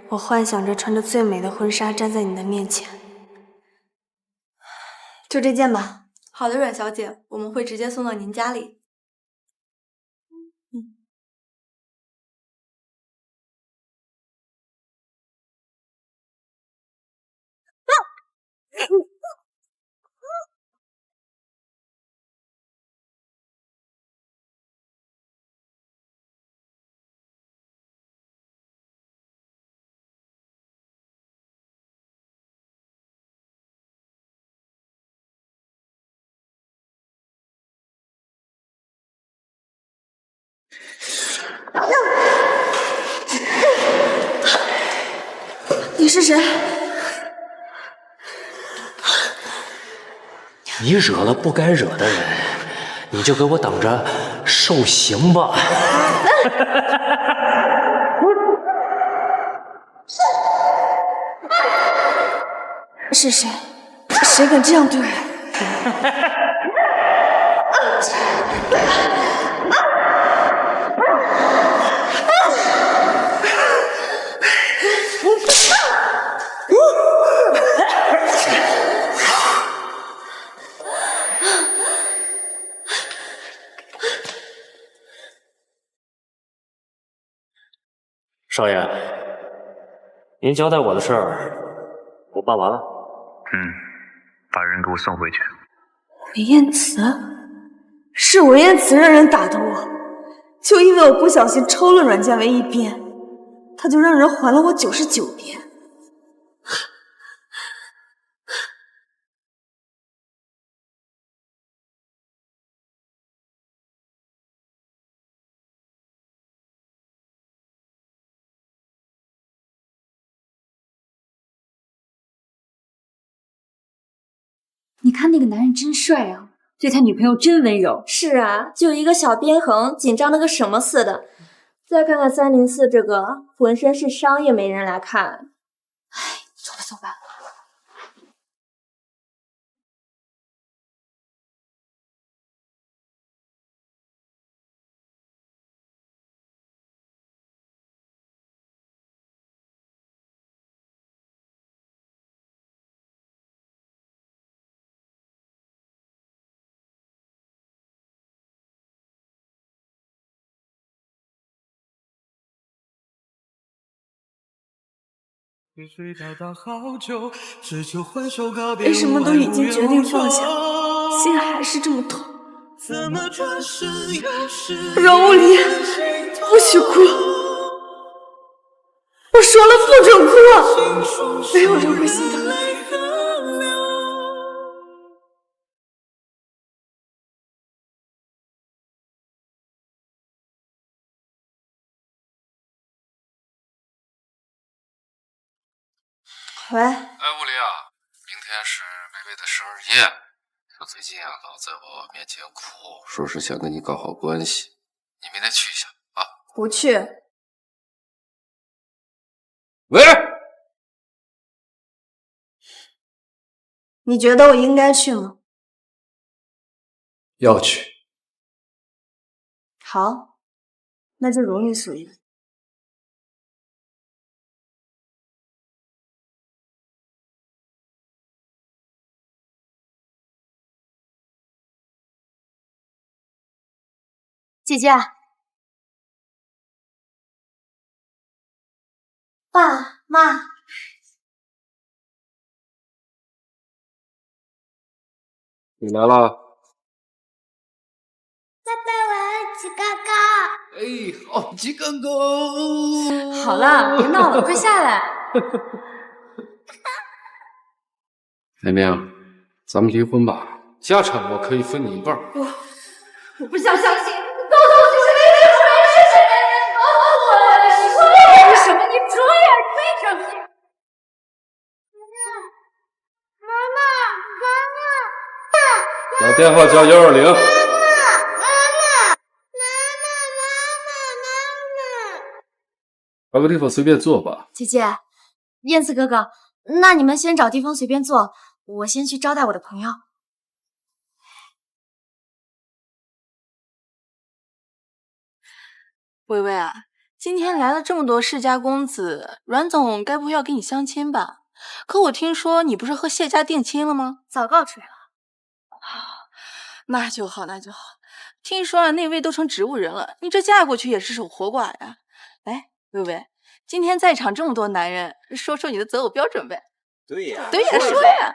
我幻想着穿着最美的婚纱站在你的面前。就这件吧。好的，阮小姐，我们会直接送到您家里。你是谁？你惹了不该惹的人，你就给我等着受刑吧！是谁？谁敢这样对我？少爷，您交代我的事儿，我办完了。把人给我送回去。文彦慈，是文彦慈让人打的我，就因为我不小心抽了阮建为一鞭，他就让人还了我99鞭。你看那个男人真帅啊，对他女朋友真温柔。是啊，就一个小鞭痕，紧张的跟什么似的。再看看304这个，浑身是伤也没人来看。唉，走吧走吧。为什么都已经决定放下，心还是这么痛？阮无离，不许哭！我说了不准哭，没有人会心疼你。喂，哎，物理啊，明天是薇薇的生日宴，说最近啊老在我面前哭，说是想跟你搞好关系，你明天去一下啊。不去。喂，你觉得我应该去吗？要去。好，那就如你所愿。姐姐，爸妈，你来了。爸爸，我要挤高高。哎，好，鸡公公。好了，别闹了，快下来。明明，咱们离婚吧，家产我可以分你一半。我不想相信，你告诉我这是薇薇出来是谁？你告诉我，为什么你这样对着我？打电话叫120。找个地方随便坐吧。姐姐，燕子哥哥，那你们先找地方随便坐，我先去招待我的朋友。薇薇啊，今天来了这么多世家公子，阮总该不会要跟你相亲吧？可我听说你不是和谢家定亲了吗？早告吹了。那就好，那就好。听说啊，那位都成植物人了，你这嫁过去也是守活寡呀。来，薇薇，今天在场这么多男人，说说你的择偶标准呗。对呀，对呀，说呀。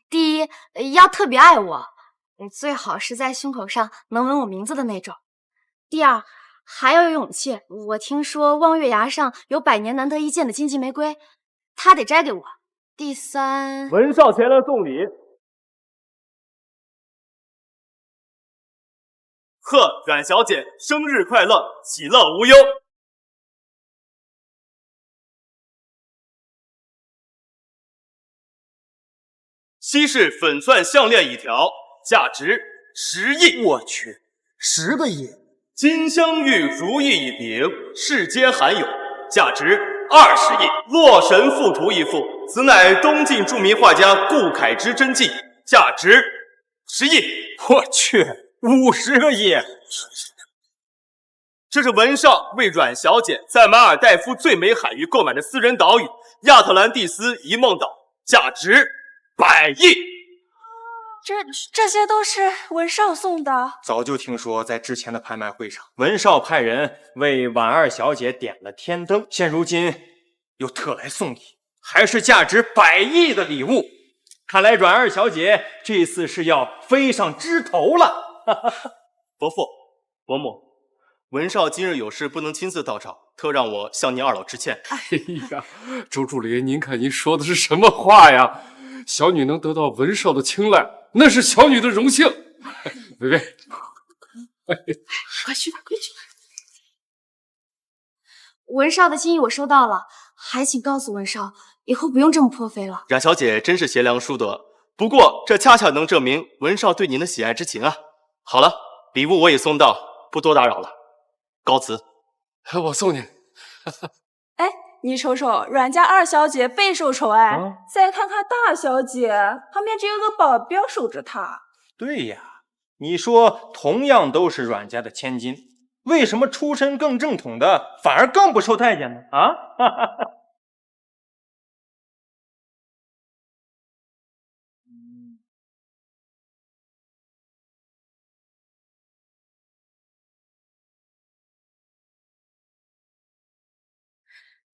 第一，要特别爱我，最好是在胸口上能纹我名字的那种。第二，还要有勇气。我听说望月崖上有100年难得一见的荆棘玫瑰，他得摘给我。第三，文少前来送礼，贺阮小姐生日快乐，喜乐无忧。西式粉钻项链1条，价值10亿。我去，10个亿！金镶玉如意1柄，世间罕有，价值20亿。洛神附图1幅，此乃东晋著名画家顾恺之真迹，价值10亿。我去，50个亿！这是文少为阮小姐在马尔代夫最美海域购买的私人岛屿亚特兰蒂斯一梦岛，价值100亿。这些都是文少送的。早就听说，在之前的拍卖会上，文少派人为婉儿小姐点了天灯，现如今又特来送礼，还是价值100亿的礼物。看来阮二小姐这次是要飞上枝头了。伯父、伯母，文少今日有事不能亲自到场，特让我向您二老致歉。哎呀，周助理，您看您说的是什么话呀？小女能得到文少的青睐，那是小女的荣幸。薇薇，快去吧，快去吧。文少的心意我收到了，还请告诉文少，以后不用这么破费了。冉小姐真是贤良淑德，不过这恰恰能证明文少对您的喜爱之情啊。好了，礼物我已送到，不多打扰了，告辞。我送你。哎，你瞅瞅，阮家二小姐备受宠爱，再看看大小姐，旁边只有个保镖守着她。对呀，你说同样都是阮家的千金，为什么出身更正统的反而更不受待见呢？啊？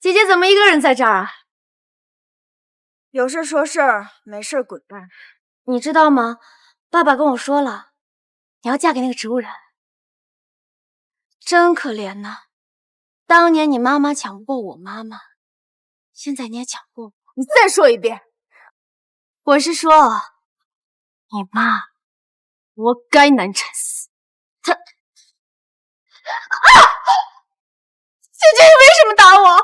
姐姐怎么一个人在这儿啊？有事说事儿，没事滚蛋。你知道吗？爸爸跟我说了，你要嫁给那个植物人。真可怜呐！当年你妈妈抢不过我妈妈，现在你也抢不过我。你再说一遍。我是说，你妈活该难产死。她……啊！姐姐，你为什么打我？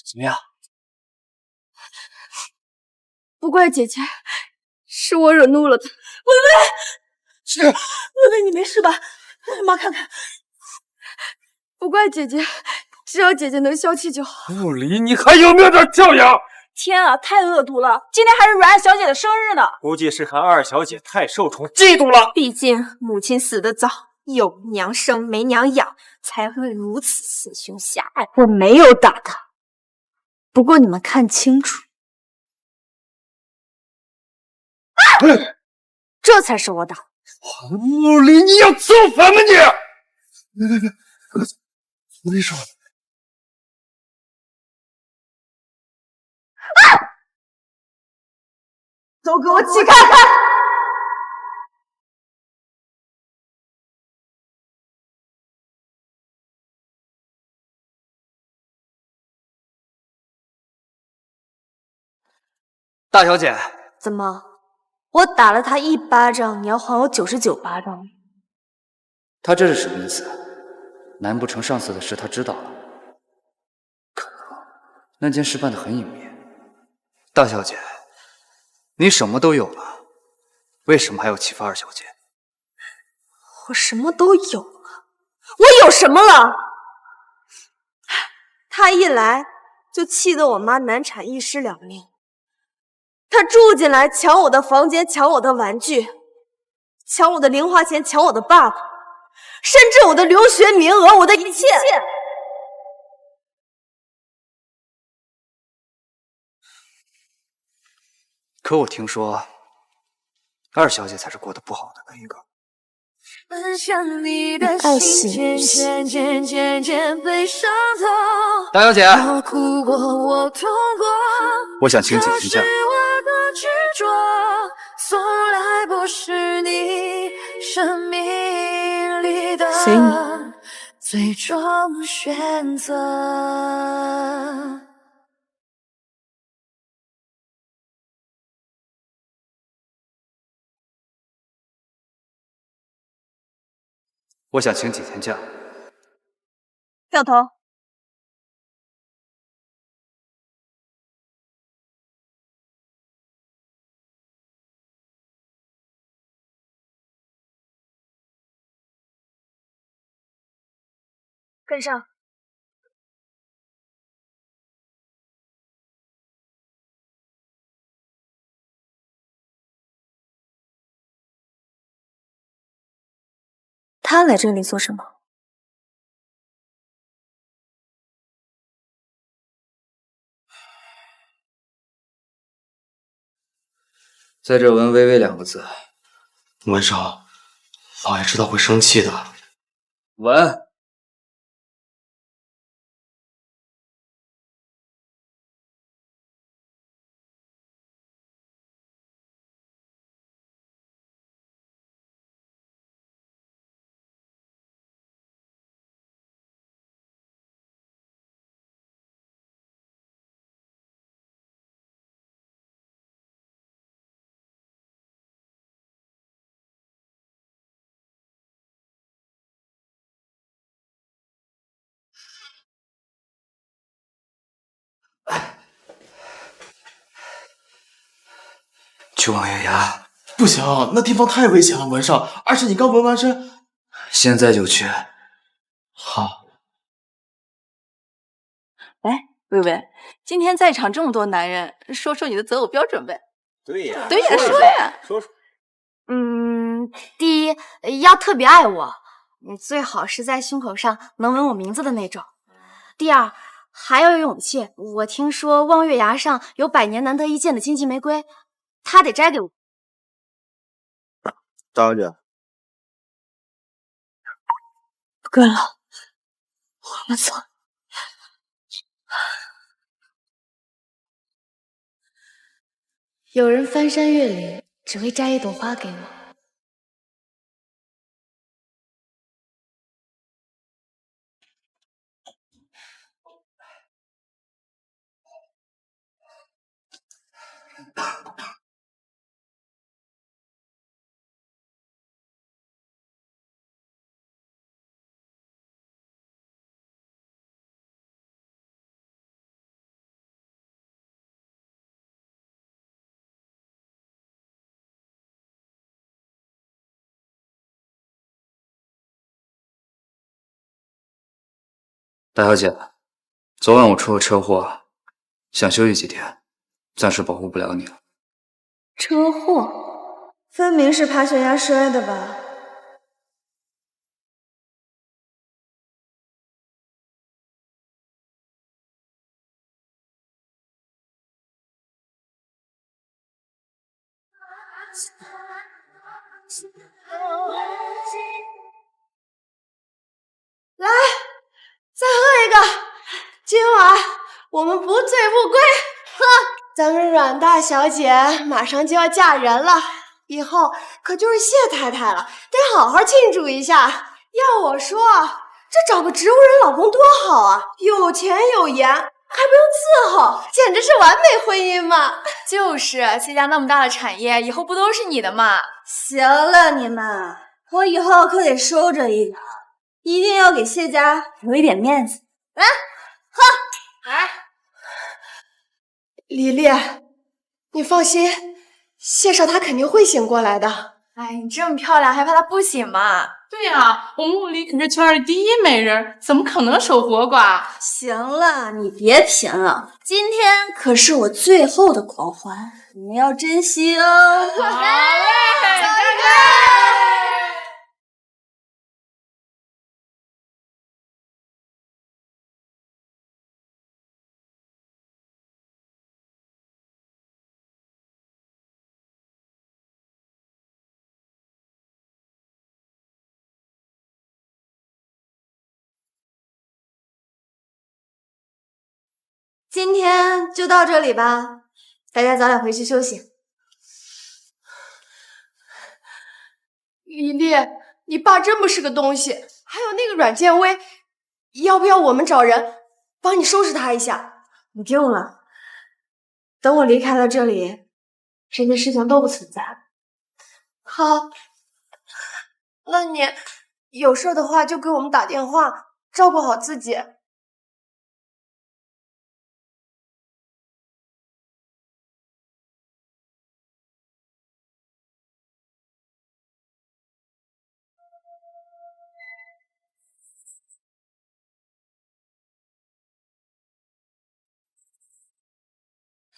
怎么样？不怪姐姐，是我惹怒了她。薇薇，薇薇，你没事吧？妈看看。不怪姐姐，只要姐姐能消气就好。不离，你还有没有点教养？天啊，太恶毒了！今天还是阮二小姐的生日呢。估计是看二小姐太受宠，嫉妒了。毕竟母亲死得早，有娘生没娘养，才会如此心胸狭隘。我没有打她，不过你们看清楚，这才是我打。不离，你要造反吗你？别，我跟你说。都给我起开！大小姐，怎么？我打了他1巴掌，你要还我99巴掌？他这是什么意思？难不成上次的事他知道了？可恶，那件事办得很隐秘。大小姐，你什么都有了，为什么还要欺负二小姐？我什么都有了，我有什么了？他一来就气得我妈难产1尸2命，他住进来抢我的房间，抢我的玩具，抢我的零花钱，抢我的爸爸，甚至我的留学名额，我的一切。可我听说，二小姐才是过得不好的那一个。爱惜大小姐，我想请几天假。随你。最终选择。我想请几天假。掉头。跟上。他来这里做什么？在这纹“微微”2个字。文少，老爷知道会生气的。纹。去望月崖。不行，那地方太危险了，文少。而且你刚纹完身，现在就去。好。哎，微微，今天在场这么多男人，说说你的择偶标准呗。对呀，对呀，说呀。说说。第一，要特别爱我，你最好是在胸口上能纹我名字的那种。第二，还要有勇气。我听说望月崖上有100年难得一见的荆棘玫瑰，他得摘给我。大小姐，不干了，我们走。有人翻山越岭，只为摘一朵花给我。大小姐，昨晚我出了车祸，想休息几天，暂时保护不了你了。车祸？分明是爬悬崖摔的吧？来，再喝一个，今晚我们不醉不归。喝，咱们阮大小姐马上就要嫁人了，以后可就是谢太太了，得好好庆祝一下。要我说，这找个植物人老公多好啊，有钱有颜，还不用伺候，简直是完美婚姻嘛！就是谢家那么大的产业，以后不都是你的吗？行了，你们，我以后可得收着一个，一定要给谢家留一点面子。来，喝！来，李丽，你放心，谢少他肯定会醒过来的。哎，你这么漂亮，还怕他不醒吗？对呀，我们雾里可是圈里第一美人，怎么可能守活寡？行了，你别贫了，今天可是我最后的狂欢，你们要珍惜哦。好嘞，走一个！今天就到这里吧，大家早点回去休息。李丽，你爸真不是个东西，还有那个阮建威，要不要我们找人帮你收拾他一下？你不用了，等我离开了这里，这些事情都不存在了。好，那你有事的话就给我们打电话，照顾好自己。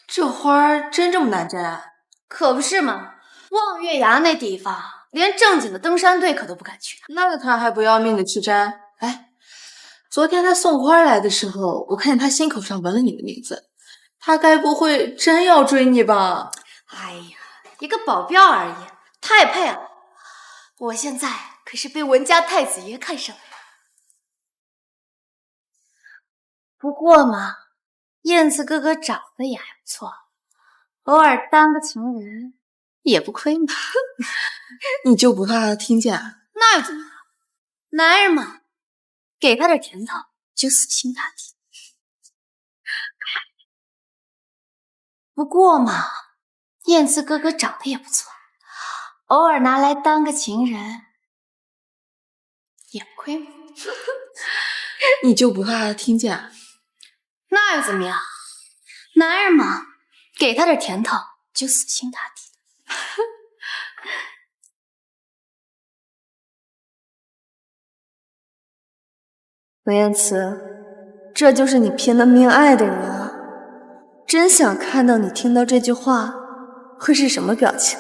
这花儿真这么难摘啊？可不是嘛，望月崖那地方，连正经的登山队可都不敢去。那他还不要命的去摘？哎，昨天他送花来的时候，我看见他心口上纹了你的名字，他该不会真要追你吧？哎呀，一个保镖而已，太配了。我现在可是被文家太子爷看上了。不过嘛，燕子哥哥长得也还不错，偶尔当个情人也不亏嘛。你就不怕他听见？那又怎么样？男人嘛，给他点甜头就死心塌地。不过嘛，燕子哥哥长得也不错，偶尔拿来当个情人也不亏嘛。你就不怕他听见？那又怎么样？男人嘛，给他点甜头就死心塌地的。文言慈，这就是你拼了命爱的人啊！真想看到你听到这句话会是什么表情。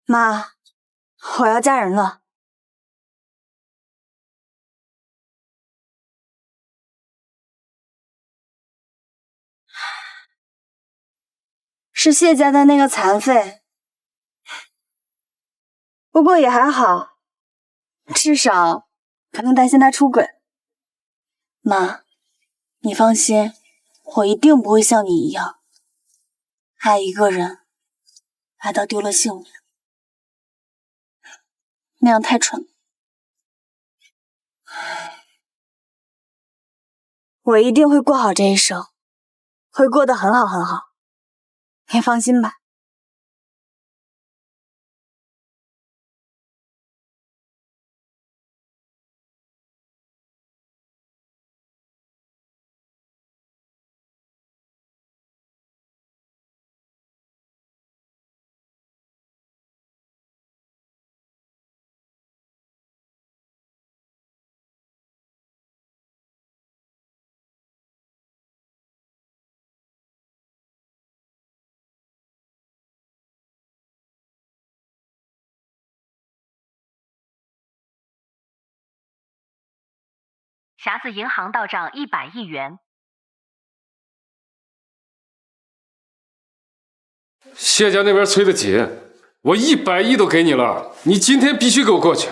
妈，我要嫁人了。是谢家的那个残废，不过也还好，至少不能担心他出轨。妈，你放心，我一定不会像你一样，爱一个人，爱到丢了性命，那样太蠢了。我一定会过好这一生，会过得很好很好。你放心吧。匣子银行到账100亿元。谢家那边催得紧，我100亿都给你了，你今天必须给我过去。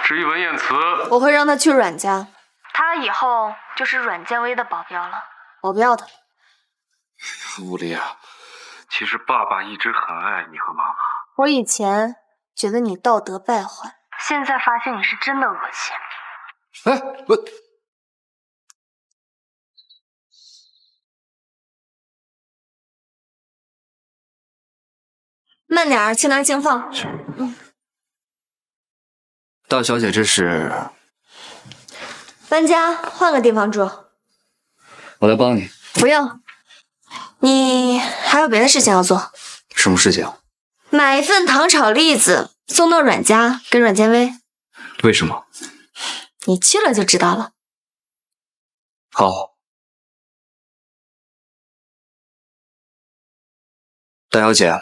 至于文燕慈，我会让他去阮家，他以后就是阮建威的保镖了。我不要他。吴丽啊，其实爸爸一直很爱你和妈妈。我以前觉得你道德败坏，现在发现你是真的恶心。哎，我。慢点儿，轻拿轻放。大小姐，这是搬家，换个地方住。我来帮你。不用，你还有别的事情要做。什么事情？买一份糖炒栗子送到阮家，跟阮建威。为什么？你去了就知道了。好。大小姐，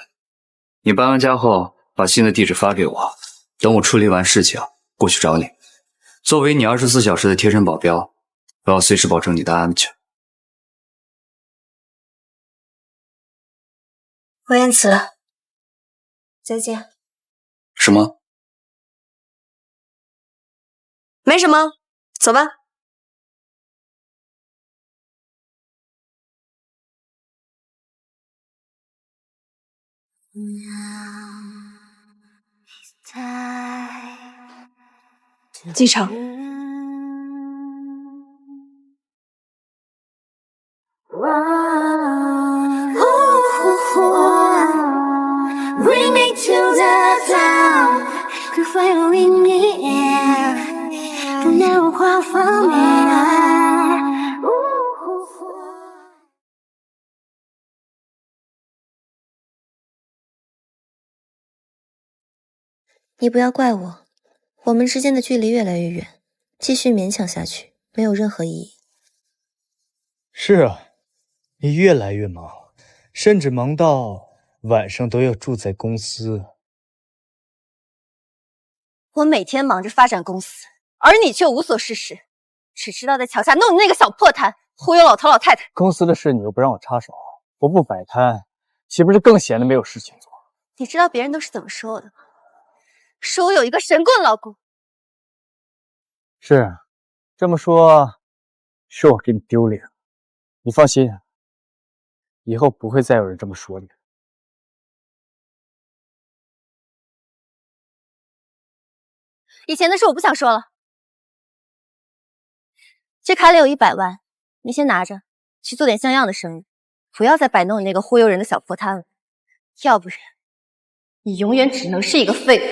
你搬完家后把新的地址发给我，等我处理完事情过去找你。作为你24小时的贴身保镖，我要随时保证你的安全。文言慈，再见。什么？没什么，走吧。机场。Bring me to the top, could fire in the air， 不让我画方面。你不要怪我，我们之间的距离越来越远，继续勉强下去没有任何意义。是啊，你越来越忙，甚至忙到晚上都要住在公司。我每天忙着发展公司，而你却无所事事，只知道在桥下弄你那个小破摊，忽悠老头老太太。公司的事你又不让我插手，我不摆摊，岂不是更闲得没有事情做？你知道别人都是怎么说我的吗？说我有一个神棍老公。是，这么说，是我给你丢脸。你放心，以后不会再有人这么说你。以前的事我不想说了。这卡里有100万，你先拿着，去做点像样的生意，不要再摆弄你那个忽悠人的小破摊了，要不然你永远只能是一个废物。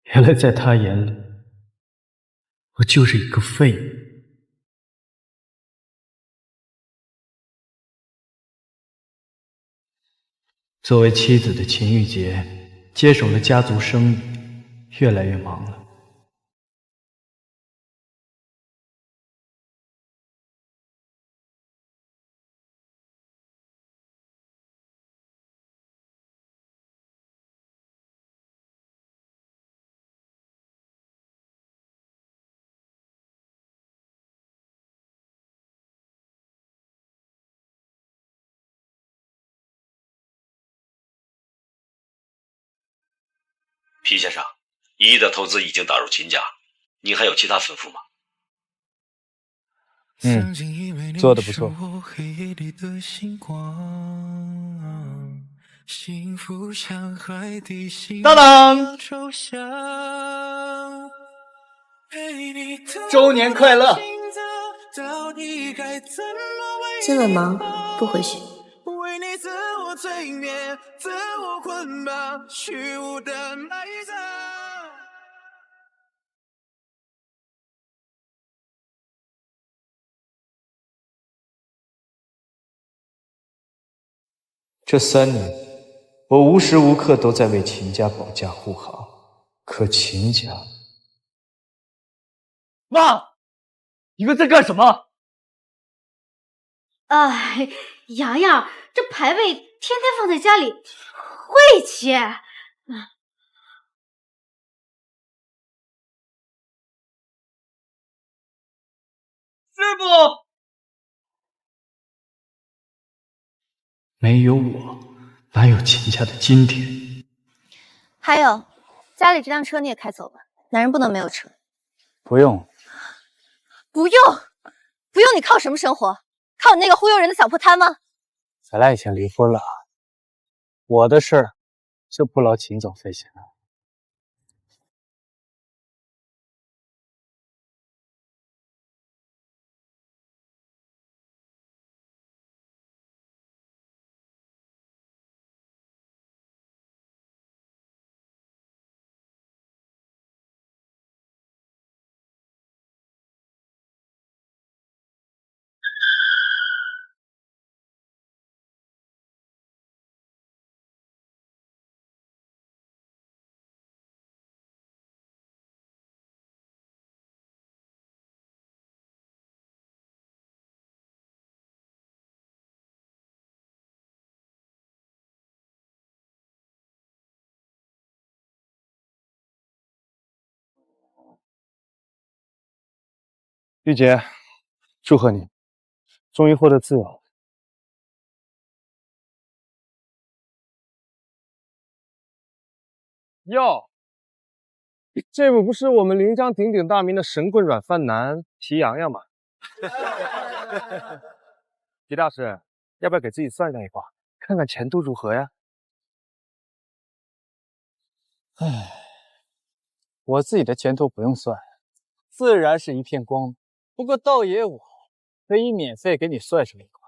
原来在他眼里，我就是一个废物。作为妻子的秦玉洁接手了家族生意，越来越忙了。皮先生，1亿的投资已经打入秦家，您还有其他吩咐吗？做得不错。当当，周年快乐！今晚忙，不回去。这3年，我无时无刻都在为秦家保驾护航，可秦家……妈，你们在干什么？哎，洋洋，这牌位天天放在家里，晦气。师傅，没有我，哪有秦家的今天？还有，家里这辆车你也开走吧，男人不能没有车。不用，不用，不用，你靠什么生活？靠你那个忽悠人的小破摊吗？咱俩已经离婚了，我的事儿就不劳秦总费心了。玉洁，祝贺你，终于获得自由。哟，这不是我们临江鼎鼎大名的神棍软饭男皮洋洋吗？皮大师，要不要给自己算上一卦，看看前途如何呀？唉，我自己的前途不用算，自然是一片光明。不过倒爷我可以免费给你算上一卦。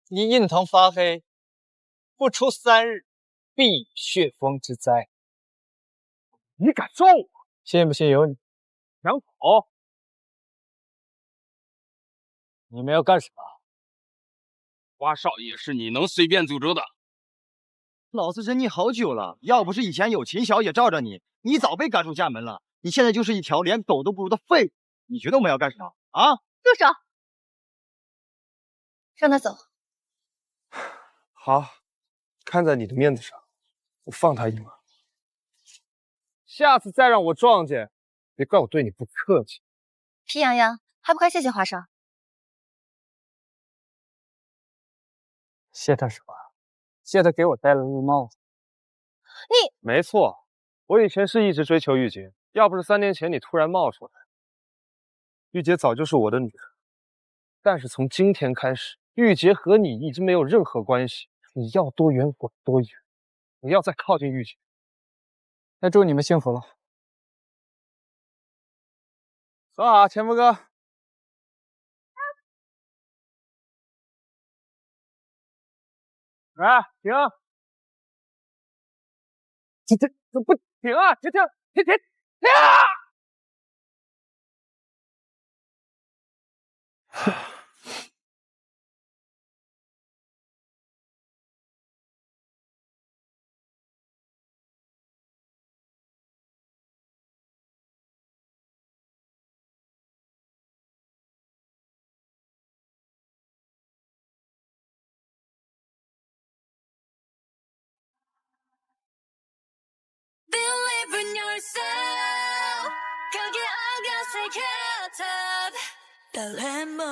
你印堂发黑，不出3日，必以血风之灾。你敢咒我？信不信由你。杨口，你们要干什么？花少爷是你能随便诅咒的？老子忍你好久了，要不是以前有秦小姐罩着你，你早被赶出家门了。你现在就是一条连狗都不如的废物。你觉得我们要干什么啊？住手！让他走。好，看在你的面子上，我放他一马。下次再让我撞见，别怪我对你不客气。皮洋洋，还不快谢谢华少？谢他什么？谢他给我戴了绿帽子。你没错，我以前是一直追求玉洁，要不是3年前你突然冒出来，玉洁早就是我的女人。但是从今天开始，玉洁和你已经没有任何关系，你要多远滚多远，不要再靠近玉洁。那祝你们幸福了。走啊，前夫哥。来，停！这不停啊！停！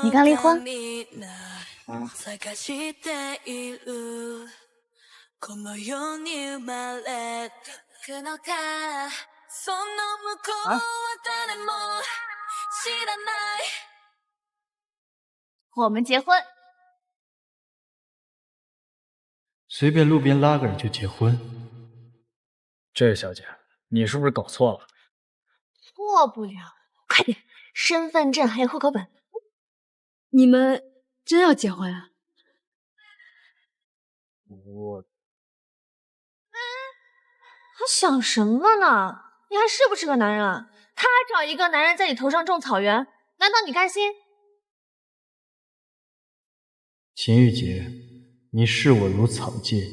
你刚离婚？我们结婚。随便路边拉个人就结婚？这位小姐，你是不是搞错了？错不了，快点，身份证还有户口本。你们真要结婚啊？我还想什么呢？你还是不是个男人啊？他还找一个男人在你头上种草原，难道你甘心？秦玉洁，你视我如草芥，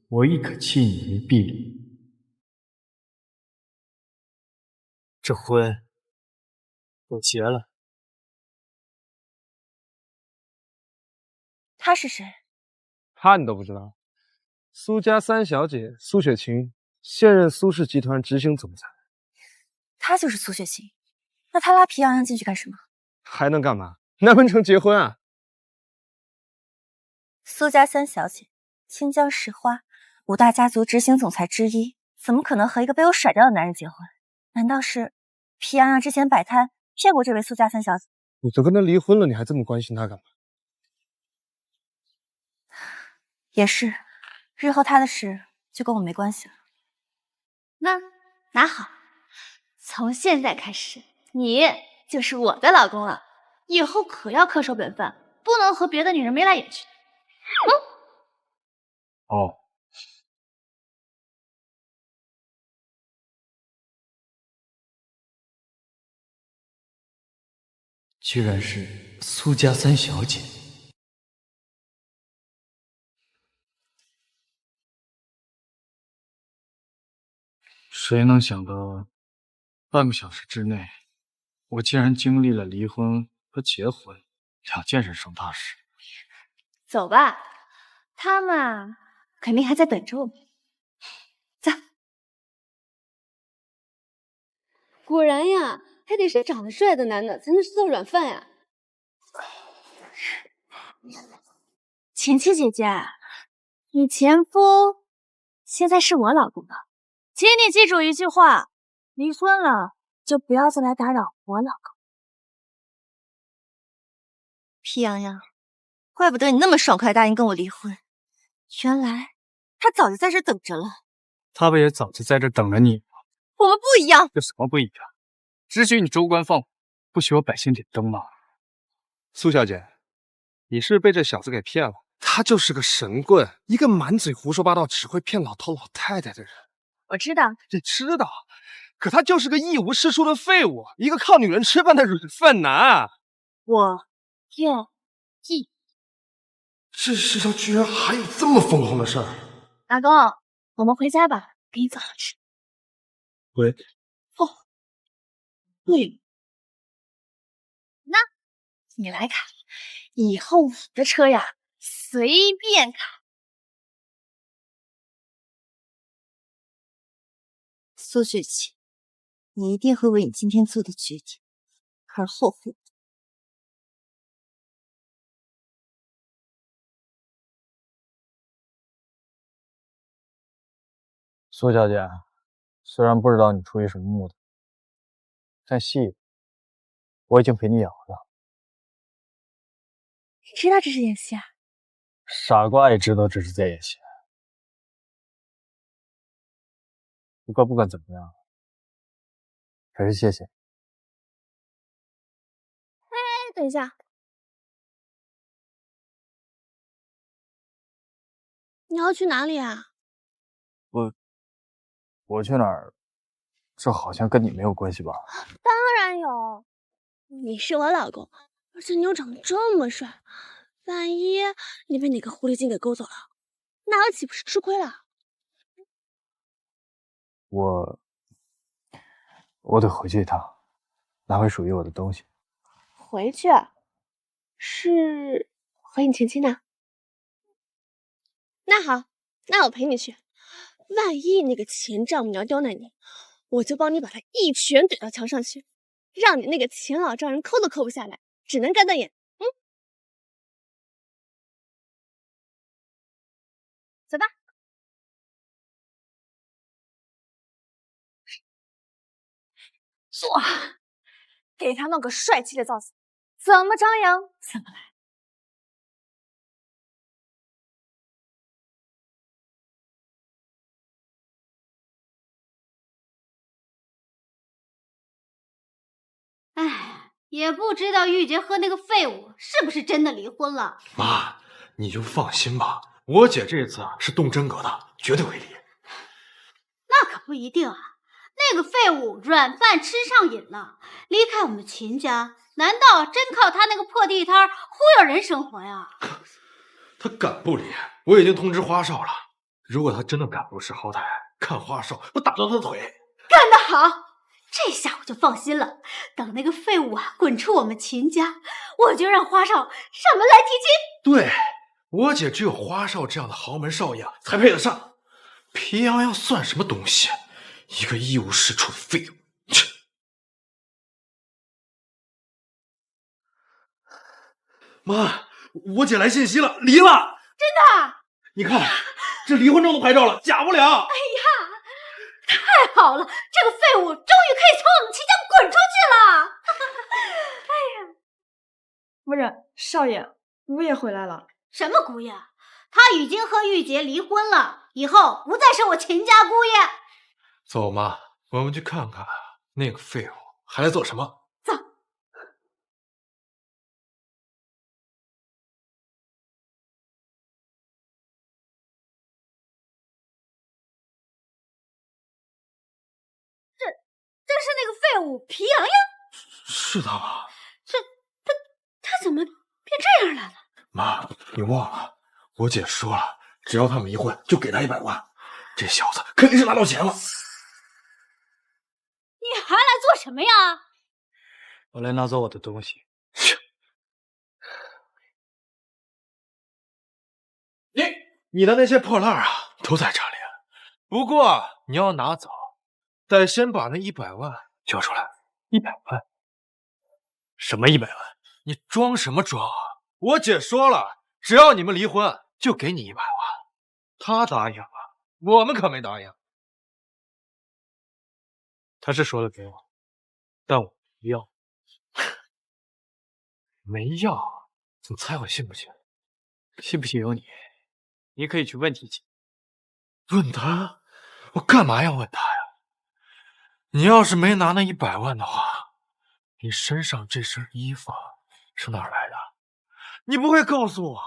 我亦可弃你于敝履。这婚我结了。他是谁？他你都不知道？苏家三小姐苏雪晴，现任苏氏集团执行总裁。他就是苏雪晴，那他拉皮洋洋进去干什么？还能干嘛？难不成结婚啊？苏家三小姐，清江石花，5大家族执行总裁之一，怎么可能和一个被我甩掉的男人结婚？难道是皮洋洋之前摆摊骗过这位苏家三小姐？你都跟他离婚了，你还这么关心他干嘛？也是，日后他的事就跟我没关系了。那拿好，从现在开始，你就是我的老公了，以后可要恪守本分，不能和别的女人眉来眼去。哦，居然是苏家三小姐。谁能想到，半个小时之内，我竟然经历了离婚和结婚2件人生大事。走吧，他们啊，肯定还在等着我们。走。果然呀，还得是长得帅的男的才能吃到软饭呀。晴晴姐姐，你前夫现在是我老公了，请你记住一句话：离婚了就不要再来打扰我老公。皮洋洋，怪不得你那么爽快答应跟我离婚，原来他早就在这等着了。他不也早就在这等着你吗？我们不一样。有什么不一样？只许你州官放火，不许我百姓点灯吗？苏小姐，你是被这小子给骗了。他就是个神棍，一个满嘴胡说八道、只会骗老头老太太的人。我知道，你知道，可他就是个一无是处的废物，一个靠女人吃饭的软饭男。我愿意。这世上居然还有这么疯狂的事儿！老公，我们回家吧，给你做好吃。喂。哦，对，那你来卡，以后我的车呀随便卡。苏雪琪，你一定会为你今天做的决定而后悔的。苏小姐，虽然不知道你出于什么目的，但戏我已经陪你演完了。你知道这是演戏啊？傻瓜也知道这是在演戏。不过不管怎么样，还是谢谢。哎，等一下，你要去哪里啊？我去哪儿？这好像跟你没有关系吧？当然有，你是我老公，而且你又长得这么帅，万一你被哪个狐狸精给勾走了，那我岂不是吃亏了？我得回去一趟，拿回属于我的东西。回去？是回你前妻呢？那好，那我陪你去。万一那个前丈母娘刁难你，我就帮你把她一拳怼到墙上去，让你那个前老丈人抠都抠不下来，只能干瞪眼。走吧。坐，给他弄个帅气的造型，怎么张扬怎么来。哎，也不知道玉洁和那个废物是不是真的离婚了。妈，你就放心吧，我姐这次是动真格的，绝对会离。那可不一定啊，那个废物软饭吃上瘾了，离开我们秦家，难道真靠他那个破地摊忽悠人生活呀？他敢不离，我已经通知花少了。如果他真的敢不识好歹，看花少我打断他的腿。干得好！这下我就放心了。等那个废物滚出我们秦家，我就让花少上门来提亲。对，我姐只有花少这样的豪门少爷才配得上。皮洋洋算什么东西？一个一无是处的废物。妈，我姐来信息了，离了。真的？你看，这离婚证都拍照了，假不了。哎呀！太好了，这个废物终于可以从我们秦家滚出去了！哎呀，夫人，少爷，姑爷回来了。什么姑爷？他已经和玉洁离婚了，以后不再是我秦家姑爷。走妈，我们去看看那个废物还来做什么。走。这是那个废物皮洋洋？是他吧？他怎么变这样来了？妈，你忘了，我姐说了，只要他们离婚，就给他100万。这小子肯定是拿到钱了。你还来做什么呀？我来拿走我的东西。你的那些破烂啊，都在这里。不过你要拿走，得先把那100万交出来。100万？什么100万？你装什么装啊？我姐说了，只要你们离婚，就给你100万。她答应了，我们可没答应。他是说了给我，但我不要。没要？你猜我信不信？信不信由你。你可以去问提姐。问他？我干嘛要问他呀？你要是没拿那100万的话，你身上这身衣服是哪儿来的？你不会告诉我，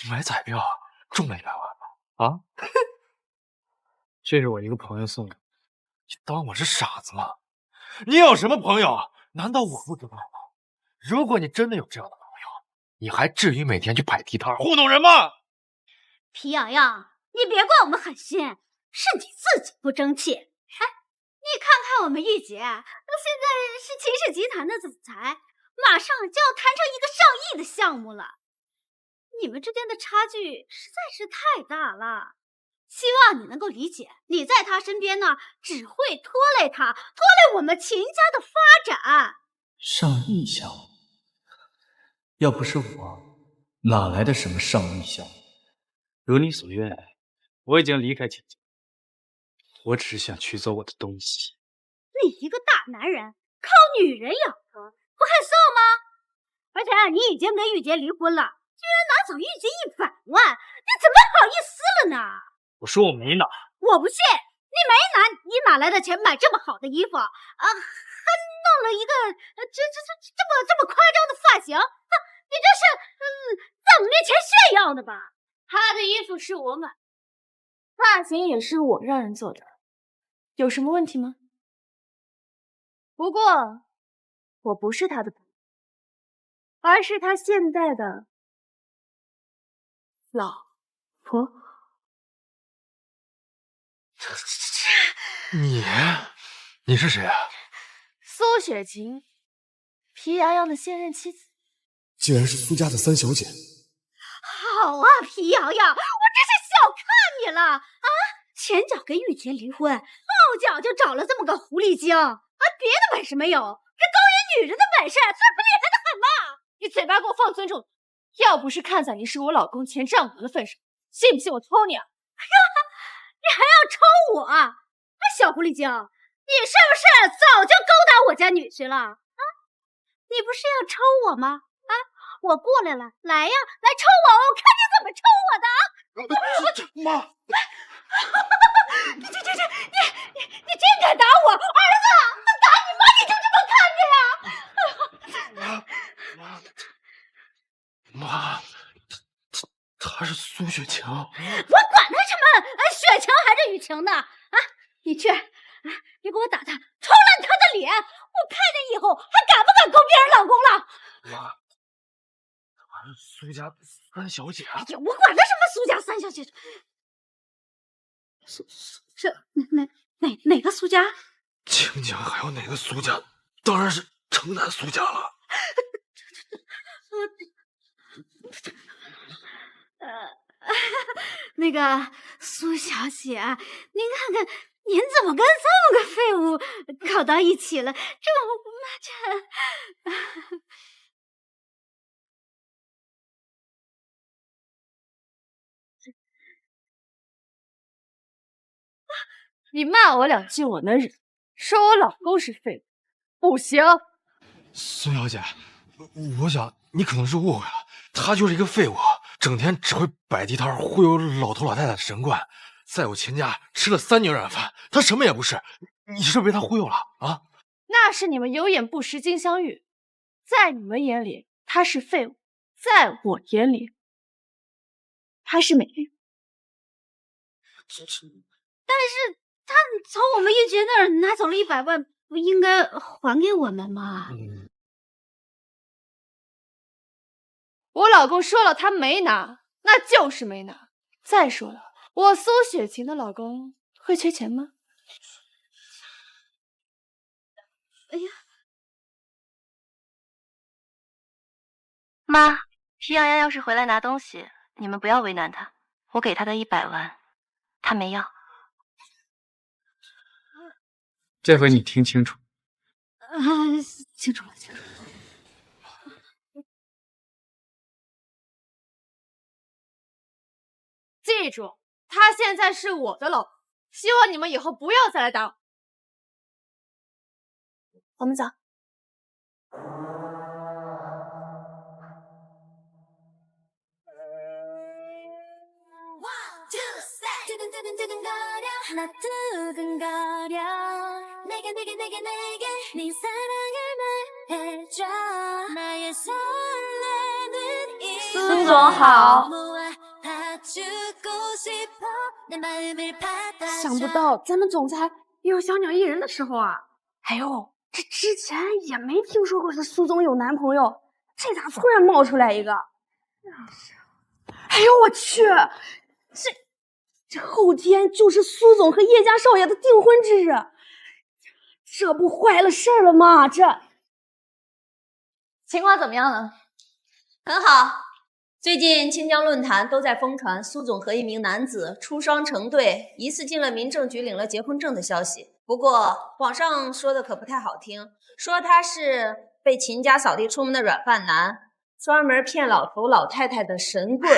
你买彩票中了100万吧？啊？这是我一个朋友送的。你当我是傻子吗？你有什么朋友？难道我不知道吗？如果你真的有这样的朋友，你还至于每天去摆地摊糊弄人吗？皮洋洋，你别怪我们狠心，是你自己不争气。哎，你看看我们玉洁，现在是秦氏集团的总裁，马上就要谈成一个上亿的项目了。你们之间的差距实在是太大了。希望你能够理解，你在他身边呢，只会拖累他，拖累我们秦家的发展。上义乡，要不是我，哪来的什么上义乡？如你所愿，我已经离开秦家，我只是想取走我的东西。你一个大男人，靠女人养活，不害臊吗？而且你已经跟玉洁离婚了，居然拿走玉洁100万，你怎么好意思了呢？我说我没拿，我不信，你没拿，你哪来的钱买这么好的衣服啊？还弄了一个这么夸张的发型，你这是在我们面前炫耀的吧？他的衣服是我买，发型也是我让人做的，有什么问题吗？不过我不是他的朋友，而是他现在的老婆。你是谁啊？苏雪晴，皮洋洋的现任妻子。竟然是苏家的3小姐。好啊，皮洋洋，我真是小看你了啊！前脚跟玉洁离婚，后脚就找了这么个狐狸精啊！别的本事没有，这勾引女人的本事算不厉害的很吗？你嘴巴给我放尊重，要不是看在你是我老公前丈夫的份上，信不信我抽你啊？哎呀，你还要抽我？小狐狸精，你是不是早就勾搭我家女婿了啊？你不是要抽我吗？啊，我过来了，来呀，来抽我，我看你怎么抽我的啊！妈，你真敢打我儿子？打你妈你就这么看着呀？妈，她是苏雪晴。我管他什么雪晴还是雨晴的啊！你去，你给我打他，抽烂他的脸！我看你以后还敢不敢勾别人老公了？妈，她是苏家3小姐。哎呀，我管他什么苏家3小姐，是哪个苏家？秦家还有哪个苏家？当然是城南苏家了。那个苏小姐，您看看，您怎么跟这么个废物搞到一起了？你骂我2句我能忍，说我老公是废物，不行。苏小姐，我想你可能是误会了，他就是一个废物，整天只会摆地摊忽悠老头老太太的神棍，在我秦家吃了3年软饭，他什么也不是。你是被他忽悠了啊？那是你们有眼不识金镶玉，在你们眼里他是废物，在我眼里他是美玉。但是他从我们玉洁那儿拿走了100万，不应该还给我们吗？我老公说了他没拿，那就是没拿。再说了，我苏雪晴的老公会缺钱吗？哎呀，妈，皮洋洋要是回来拿东西，你们不要为难他，我给他的100万，他没要。这回你听清楚。清楚了。记住，他现在是我的老公，希望你们以后不要再来打我。我们走。苏总好。想不到咱们总裁也有小鸟依人的时候啊！哎呦，这之前也没听说过是苏总有男朋友，这咋突然冒出来一个？哎呦我去，这后天就是苏总和叶家少爷的订婚之日，这不坏了事儿了吗？这情况怎么样了？很好最近清江论坛都在疯传苏总和一名男子出双成对，疑似进了民政局领了结婚证的消息。不过网上说的可不太好听，说他是被秦家扫地出门的软饭男，专门骗老头老太太的神棍。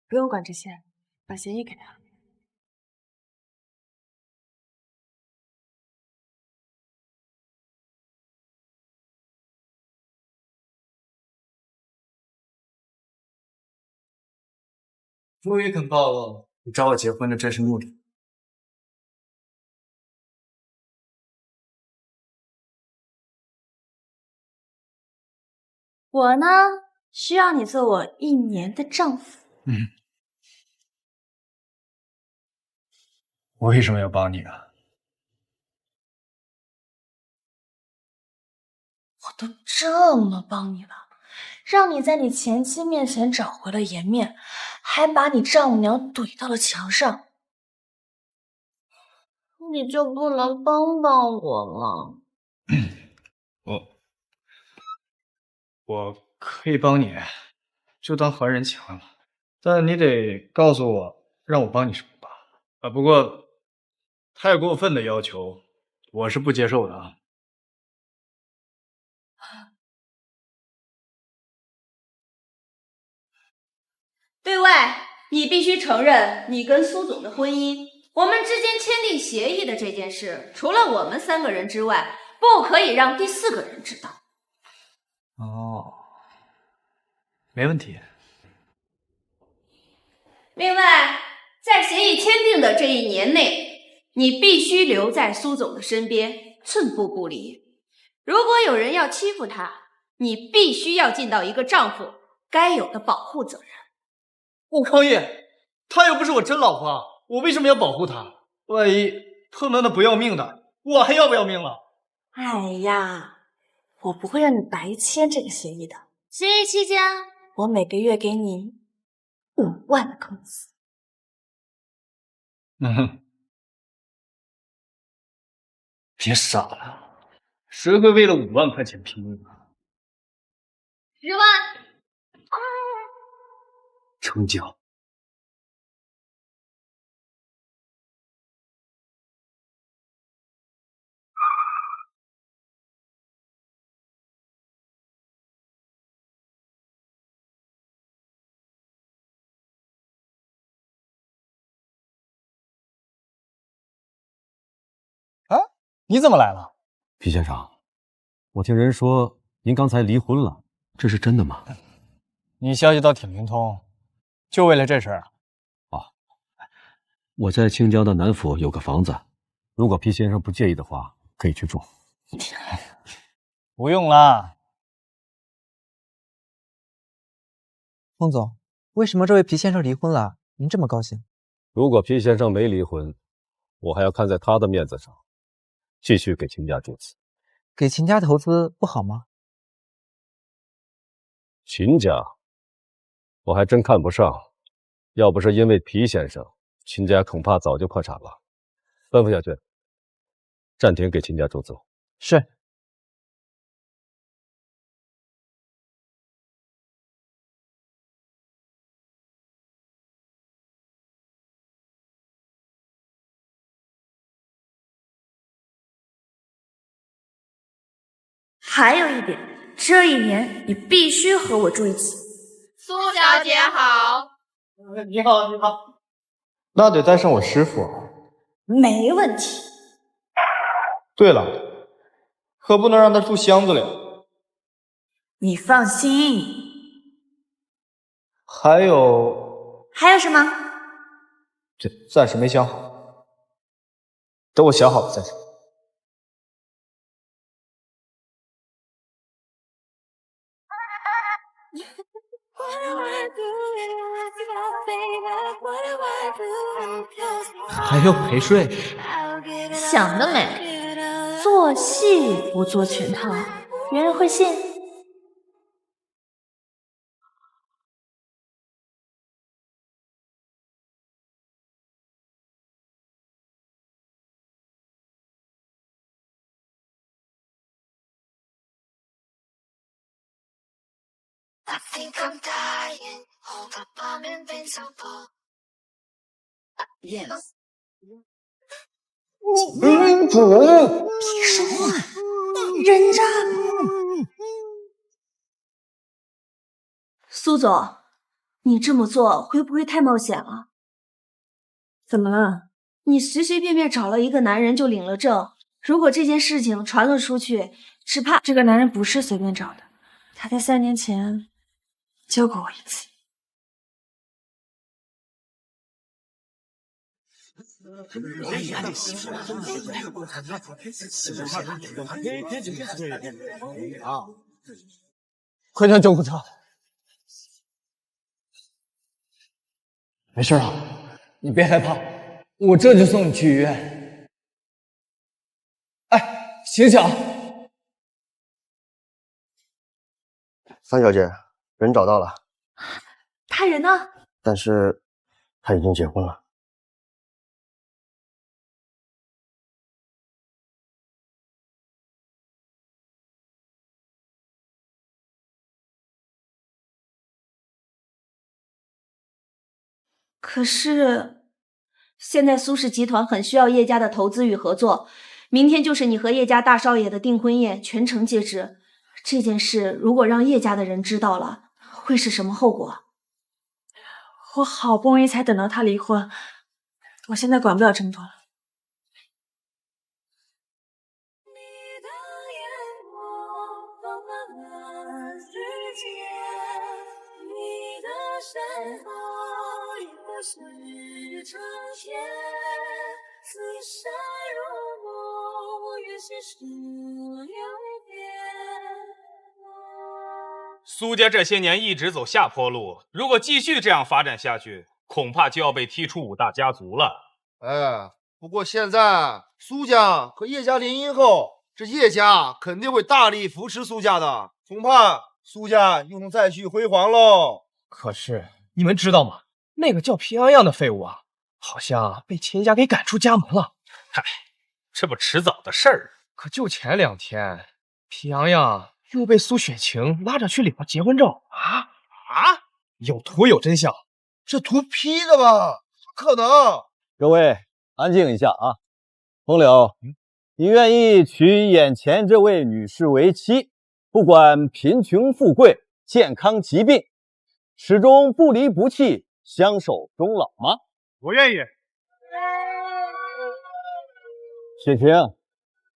不用管这些，把协议给他。终于肯报了你找我结婚的真实目的。我呢，需要你做我1年的丈夫。我为什么要帮你啊？我都这么帮你了，让你在你前妻面前找回了颜面，还把你丈母娘怼到了墙上，你就不能帮帮我吗？我可以帮你，就当还人情了。但你得告诉我，让我帮你什么吧。不过太过分的要求，我是不接受的啊。对外，你必须承认你跟苏总的婚姻，我们之间签订协议的这件事，除了我们3个人之外，不可以让第4个人知道。哦，没问题。另外，在协议签订的这1年内，你必须留在苏总的身边，寸步不离。如果有人要欺负他，你必须要尽到一个丈夫该有的保护责任。顾康业，她又不是我真老婆，我为什么要保护她？万一碰到那不要命的，我还要不要命了？哎呀，我不会让你白签这个协议的。协议期间，我每个月给你5万的工资。别傻了，谁会为了5万块钱拼命啊？10万。成交。你怎么来了？皮先生，我听人说您刚才离婚了，这是真的吗？你消息倒挺灵通，就为了这事儿啊？我在清江的南府有个房子，如果皮先生不介意的话，可以去住。不用啦。孟总，为什么这位皮先生离婚了？您这么高兴？如果皮先生没离婚，我还要看在他的面子上，继续给秦家注资。给秦家投资不好吗？秦家，我还真看不上。要不是因为皮先生，秦家恐怕早就破产了。吩咐下去，暂停给秦家注资。是。还有一点，这1年你必须和我住一起。苏小姐好。你好，你好。那得带上我师傅。没问题。对了，可不能让他住箱子里。你放心。还有什么？这暂时没想好，等我想好了再说。还要陪睡？想得美！做戏不做全套，别人会信。别说话，忍着。苏总，你这么做会不会太冒险了？怎么了？你随随便便找了一个男人就领了证，如果这件事情传了出去，只怕……这个男人不是随便找的，他在3年前救过我一次。快叫救护车！没事啊，你别害怕，我这就送你去医院。哎，醒醒！三小姐，人找到了，他人呢？但是他已经结婚了。可是，现在苏氏集团很需要叶家的投资与合作，明天就是你和叶家大少爷的订婚宴，全程皆知。这件事如果让叶家的人知道了，会是什么后果？我好不容易才等到他离婚，我现在管不了这么多了。苏家这些年一直走下坡路，如果继续这样发展下去，恐怕就要被踢出5大家族了。哎，不过现在苏家和叶家联姻后，这叶家肯定会大力扶持苏家的，恐怕苏家又能再续辉煌喽。可是你们知道吗？那个叫皮洋洋的废物啊，好像被秦家给赶出家门了。嗨，这不迟早的事儿。可就前2天，皮洋洋又被苏雪晴拉着去领了结婚证啊！有图有真相，这图 P 的吧？不可能！各位安静一下啊！风柳，你愿意娶眼前这位女士为妻，不管贫穷富贵、健康疾病，始终不离不弃，相守终老吗？我愿意。雪晴，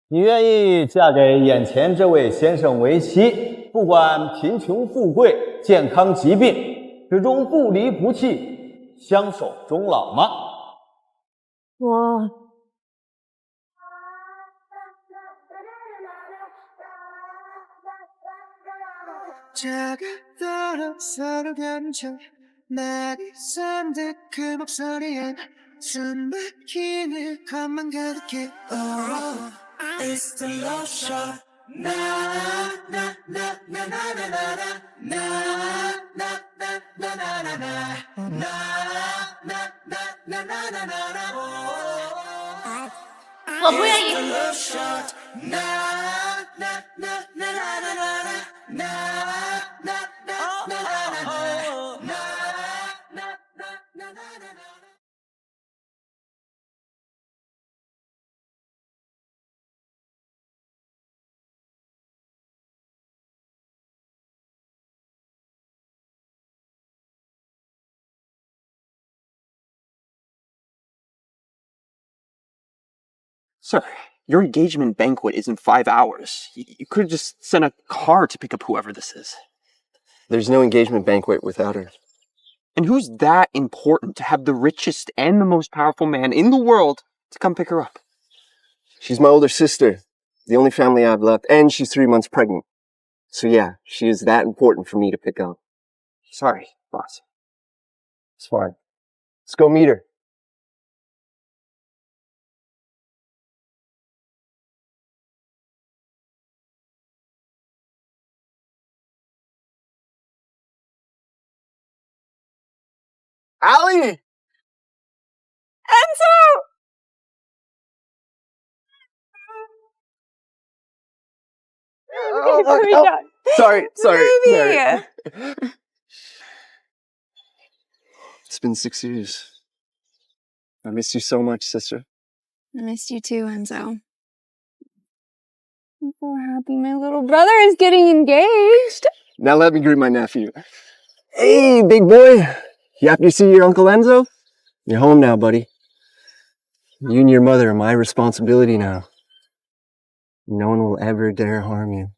你愿意嫁给眼前这位先生为妻，不管贫穷富贵、健康疾病，始终不离不弃，相守终老吗？我It's the love shot. Na na na na na na na na na na na na na na na na na na. 我不愿意。Sir, your engagement banquet is in 5 hours. You could have just sent a car to pick up whoever this is. There's no engagement banquet without her. And who's that important to have the richest and the most powerful man in the world to come pick her up? She's my older sister, the only family I've left, and she's 3 months pregnant. So yeah, she is that important for me to pick up. Sorry, boss. It's fine. Let's go meet her. Allie! Enzo! 你可以这样， Sorry. Baby. It's been 6 years. I miss you so much, sister. I missed you too, Enzo. I'm so happy my little brother is getting engaged. Now let me greet my nephew. Hey, big boy. You happy to see your Uncle Enzo? You're home now, buddy. You and your mother are my responsibility now. No one will ever dare harm you.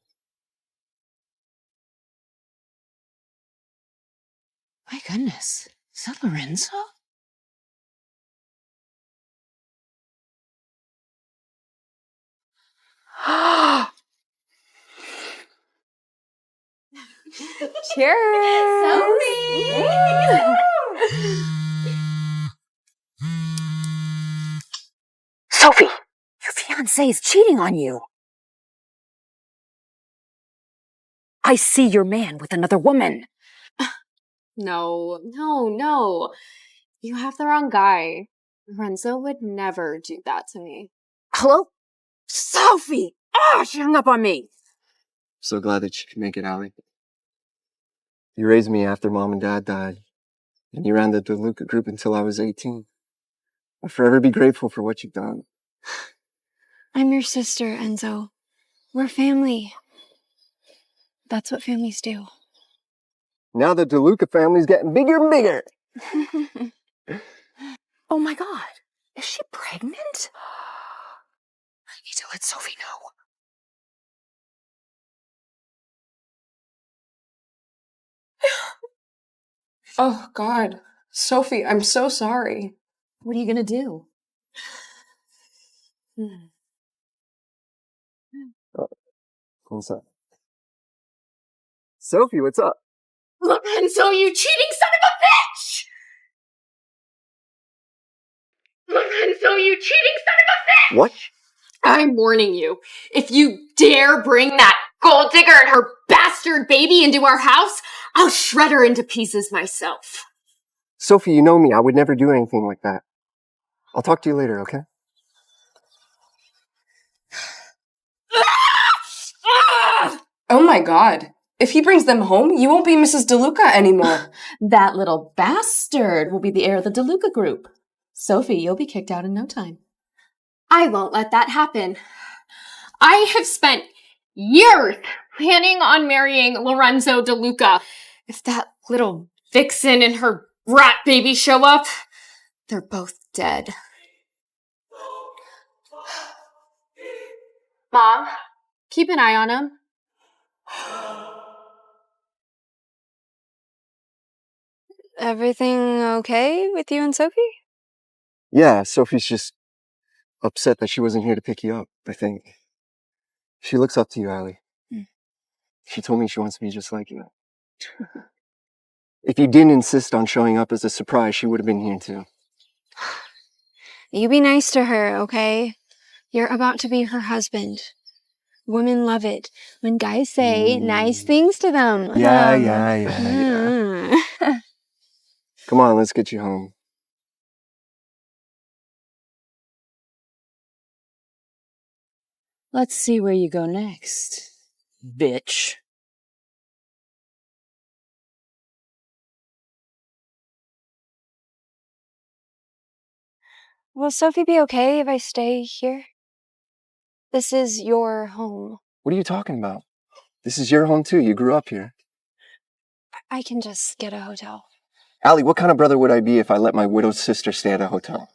My goodness. Is that Lorenzo? Cheers! Sophie, your fiancé is cheating on you. I see your man with another woman. No. You have the wrong guy. Lorenzo would never do that to me. Hello? Sophie! Ah, she hung up on me. So glad that you could make it, Allie. You raised me after Mom and Dad died, and you ran the DeLuca group until I was 18. I'll forever be grateful for what you've done. I'm your sister, Enzo. We're family. That's what families do. Now the DeLuca family's getting bigger and bigger. Oh my God, is she pregnant? I need to let Sophie know. Oh, God. Sophie, I'm so sorry. What are you gonna do? What's up? Sophie, what's up? Lorenzo, you cheating son of a bitch! Lorenzo, you cheating son of a bitch! What? I'm warning you. If you dare bring that gold digger and her bastard baby into our house, I'll shred her into pieces myself. Sophie, you know me. I would never do anything like that. I'll talk to you later, okay? Oh my God. If he brings them home, you won't be Mrs. DeLuca anymore. That little bastard will be the heir of the DeLuca group. Sophie, you'll be kicked out in no time. I won't let that happen. I have spent years planning on marrying Lorenzo DeLuca. If that little vixen and her rat baby show up, they're both dead. Mom, keep an eye on him. Everything okay with you and Sophie? Yeah, Sophie's just upset that she wasn't here to pick you up, I think. She looks up to you, Allie. She told me she wants to be just like you. If you didn't insist on showing up as a surprise, she would have been here too. You be nice to her, okay? You're about to be her husband. Women love it when guys say nice things to them. Yeah. Come on, let's get you home. Let's see where you go next, bitch. Will Sophie be okay if I stay here? This is your home. What are you talking about? This is your home too. You grew up here. I can just get a hotel. Allie, what kind of brother would I be if I let my widowed sister stay at a hotel?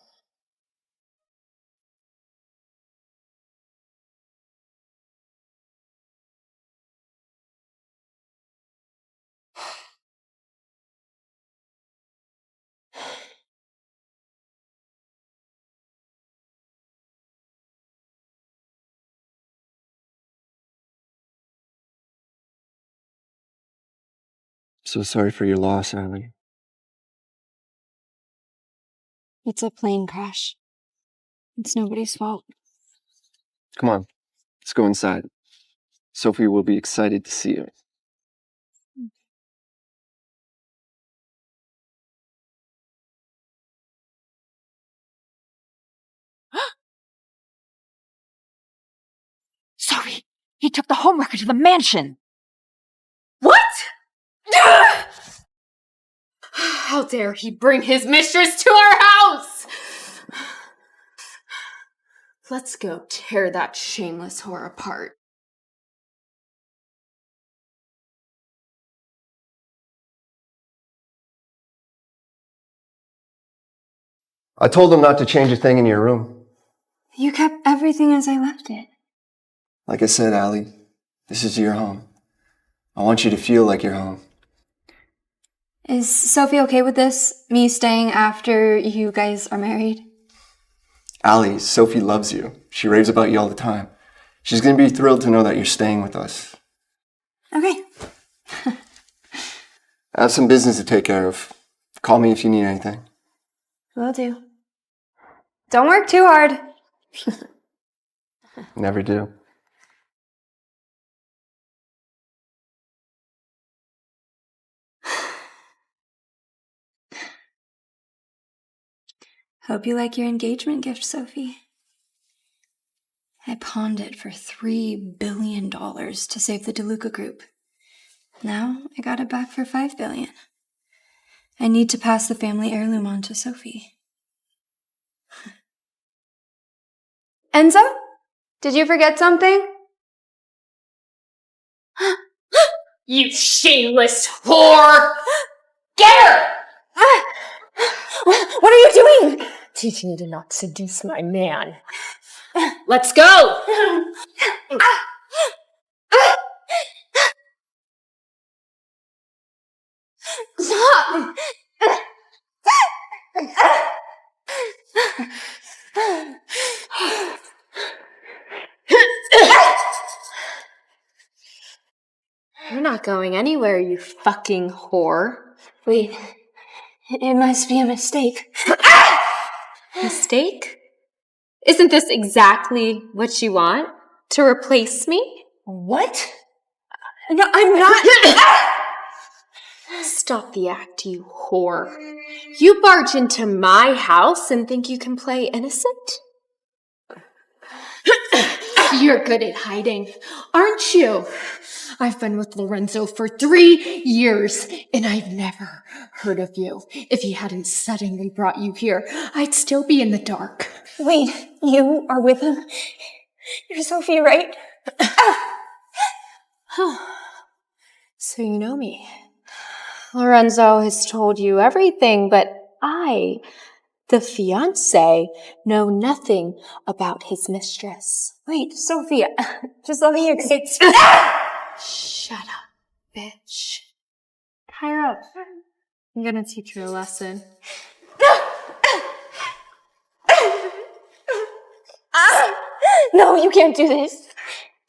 So sorry for your loss, Allie. It's a plane crash. It's nobody's fault. Come on, let's go inside. Sophie will be excited to see you. Sophie, he took the home wrecker to the mansion. How dare he bring his mistress to our house! Let's go tear that shameless whore apart. I told them not to change a thing in your room. You kept everything as I left it. Like I said, Allie, this is your home. I want you to feel like you're home. Is Sophie okay with this? Me staying after you guys are married? Allie, Sophie loves you. She raves about you all the time. She's gonna be thrilled to know that you're staying with us. Okay. I have some business to take care of. Call me if you need anything. Will do. Don't work too hard. Never do. Hope you like your engagement gift, Sophie. I pawned it for $3 billion to save the DeLuca Group. Now I got it back for $5 billion. I need to pass the family heirloom on to Sophie. Enzo? Did you forget something? You shameless whore! Get her! What are you doing? Teaching you to not seduce my man. Let's go! Stop! You're not going anywhere, you fucking whore. Wait, it must be a mistake. Mistake? Isn't this exactly what you want? To replace me? What? No, I'm not. Stop the act, you whore. You barge into my house and think you can play innocent? You're good at hiding, aren't you? I've been with Lorenzo for 3 years, and I've never heard of you. If he hadn't suddenly brought you here, I'd still be in the dark. Wait, you are with him? You're Sophie, right? So you know me. Lorenzo has told you everything, but I, the fiancé, know nothing about his mistress. Wait, Sophie, just let me explain. Shut up, bitch. Kyra, I'm gonna teach you a lesson. No, you can't do this.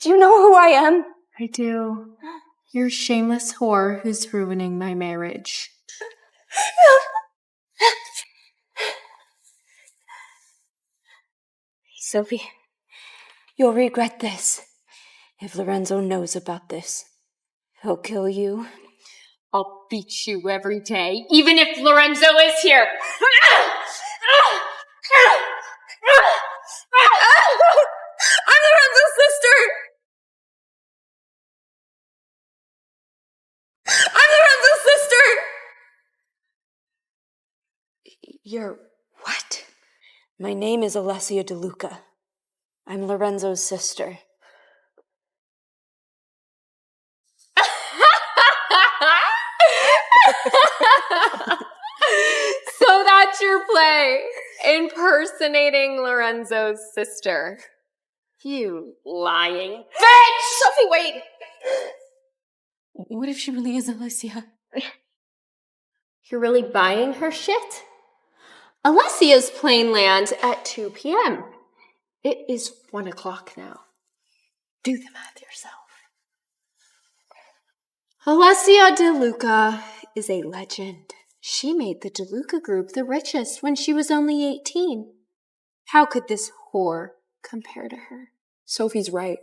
Do you know who I am? I do. You're a shameless whore who's ruining my marriage. Sophie, you'll regret this. If Lorenzo knows about this, he'll kill you. I'll beat you every day, even if Lorenzo is here. I'm Lorenzo's sister! I'm Lorenzo's sister! You're what? My name is Alessia DeLuca. I'm Lorenzo's sister. So that's your play, impersonating Lorenzo's sister. You lying bitch! Sophie, wait! What if she really is Alessia? You're really buying her shit? Alessia's plane lands at 2 p.m. It is 1 o'clock now. Do the math yourself. Alessia DeLuca is a legend. She made the DeLuca Group the richest when she was only 18. How could this whore compare to her? Sophie's right.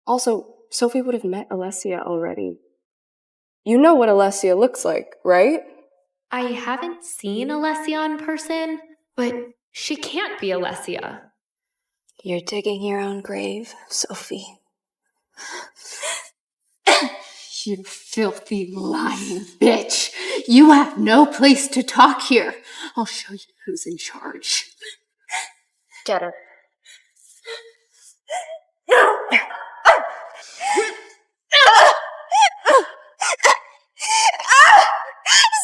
Also, Sophie would have met Alessia already. You know what Alessia looks like, right? I haven't seen Alessia in person, but she can't be Alessia. You're digging your own grave, Sophie. You filthy, lying bitch. You have no place to talk here. I'll show you who's in charge. Get her.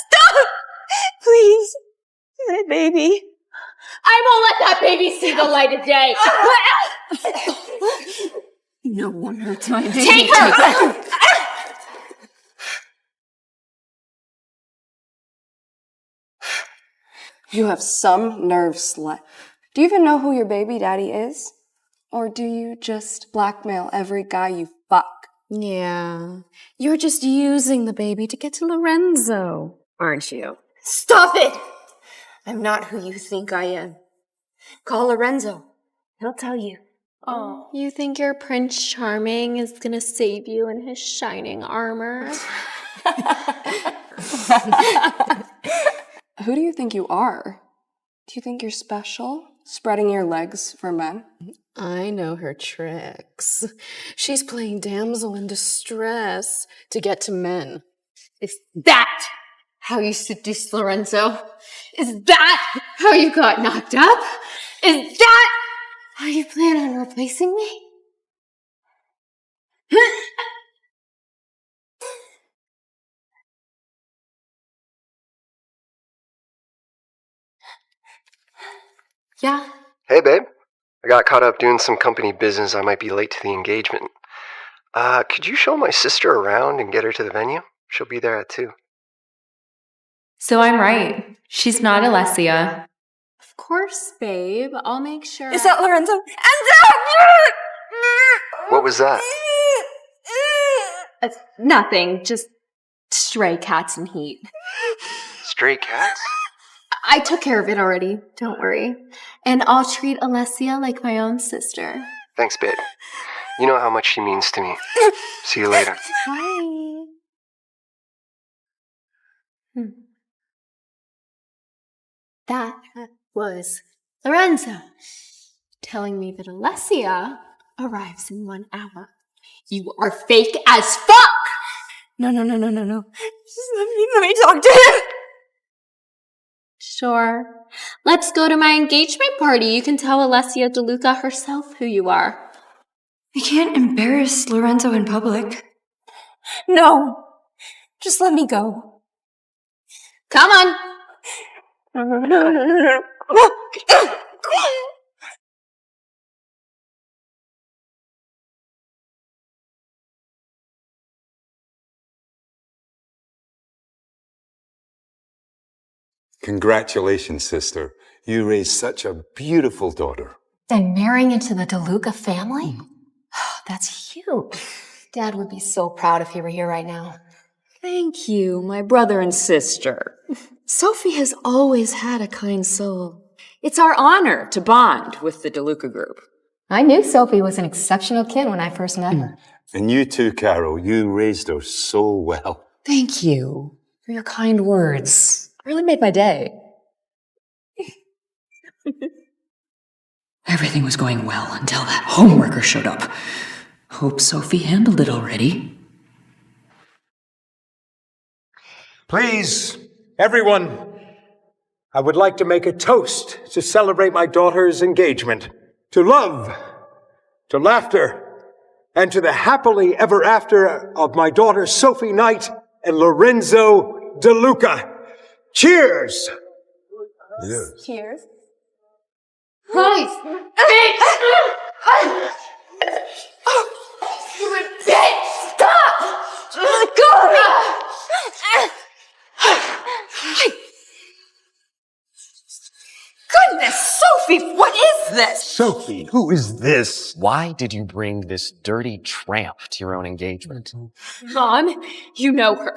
Stop! Please. My baby. I won't let that baby see the light of day. No one hurts my baby. Take her! You have some nerve, slut. Do you even know who your baby daddy is? Or do you just blackmail every guy you fuck? Yeah, you're just using the baby to get to Lorenzo, aren't you? Stop it! I'm not who you think I am. Call Lorenzo. He'll tell you. Oh, you think your Prince Charming is gonna save you in his shining armor? Who do you think you are? Do you think you're special? Spreading your legs for men? I know her tricks. She's playing damsel in distress to get to men. Is that how you seduced Lorenzo? Is that how you got knocked up? Is that how you plan on replacing me? Yeah? Hey, babe. I got caught up doing some company business. I might be late to the engagement. Could you show my sister around and get her to the venue? She'll be there at 2. So I'm right. She's not Alessia. Of course, babe. I'll make sure. Is that Lorenzo? What was that? Nothing. Just stray cats in heat. Stray cats? I took care of it already. Don't worry. And I'll treat Alessia like my own sister. Thanks, babe. You know how much she means to me. See you later. Bye. That was Lorenzo telling me that Alessia arrives in 1 hour. You are fake as fuck! No. Just let me talk to him. Sure. Let's go to my engagement party. You can tell Alessia DeLuca herself who you are. I can't embarrass Lorenzo in public. No. Just let me go. Come on. No. Congratulations, sister. You raised such a beautiful daughter. And marrying into the DeLuca family? That's huge. Dad would be so proud if he were here right now. Thank you, my brother and sister. Sophie has always had a kind soul. It's our honor to bond with the DeLuca group. I knew Sophie was an exceptional kid when I first met her. And you too, Carol. You raised her so well. Thank you for your kind words. Really made my day. Everything was going well until that homeworker showed up. Hope Sophie handled it already. Please, everyone, I would like to make a toast to celebrate my daughter's engagement. To love, to laughter, and to the happily ever after of my daughter Sophie Knight and Lorenzo DeLuca. Cheers! Yes. Cheers. Christ! Bitch! You bitch! Stop! Let go of me! Goodness, Sophie, what is this? Sophie, who is this? Why did you bring this dirty tramp to your own engagement? Mom, you know her.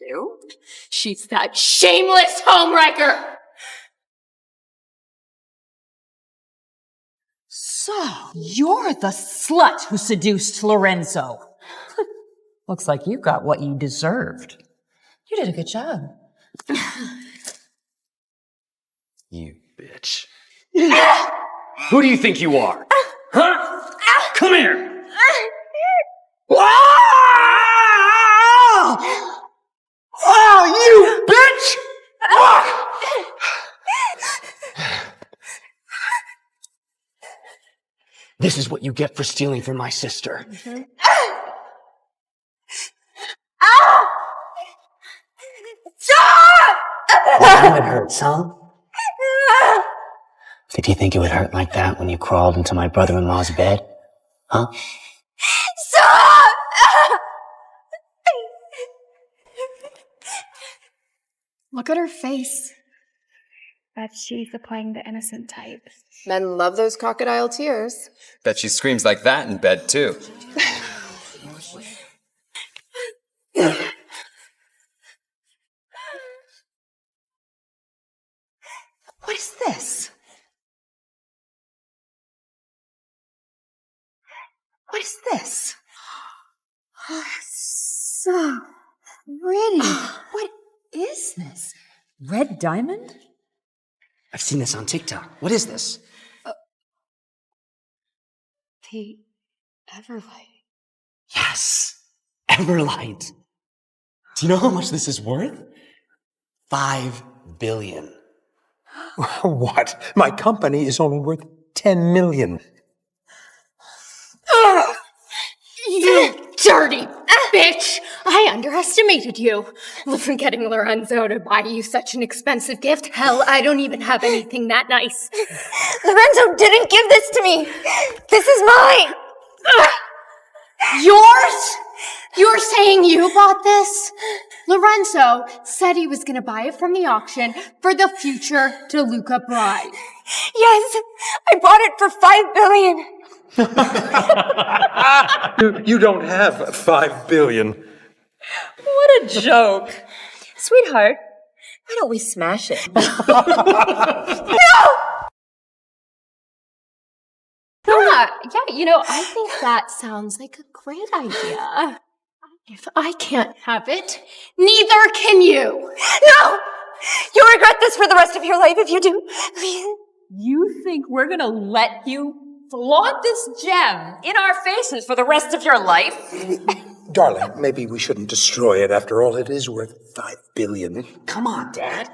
You? She's that shameless homewrecker! So, you're the slut who seduced Lorenzo. Looks like you got what you deserved. You did a good job. You bitch. Who do you think you are? Huh? Come here! Oh, you bitch! This is what you get for stealing from my sister. Stop! Now it hurts, huh? Did you think it would hurt like that when you crawled into my brother-in-law's bed? Huh? Stop! Look at her face. Bet she's playing the innocent type. Men love those crocodile tears. Bet she screams like that in bed, too. What is this? What is this? Oh, so pretty. What is this? Red diamond? I've seen this on TikTok. What is this? The Everlight. Yes! Everlight! Do you know how much this is worth? 5 billion. What? My company is only worth 10 million. You dirty bitch! I underestimated you. Getting Lorenzo to buy you such an expensive gift. Hell, I don't even have anything that nice. Lorenzo didn't give this to me. This is mine. Yours? You're saying you bought this? Lorenzo said he was gonna buy it from the auction for the future DeLuca bride. Yes, I bought it for 5 billion. You don't have 5 billion. What a joke. Sweetheart, why don't we smash it? Yeah, you know, I think that sounds like a great idea. If I can't have it, neither can you. No! You'll regret this for the rest of your life if you do. Please. You think we're gonna let you flaunt this gem in our faces for the rest of your life? Darling, maybe we shouldn't destroy it. After all, it is worth 5 billion. Come on, Dad.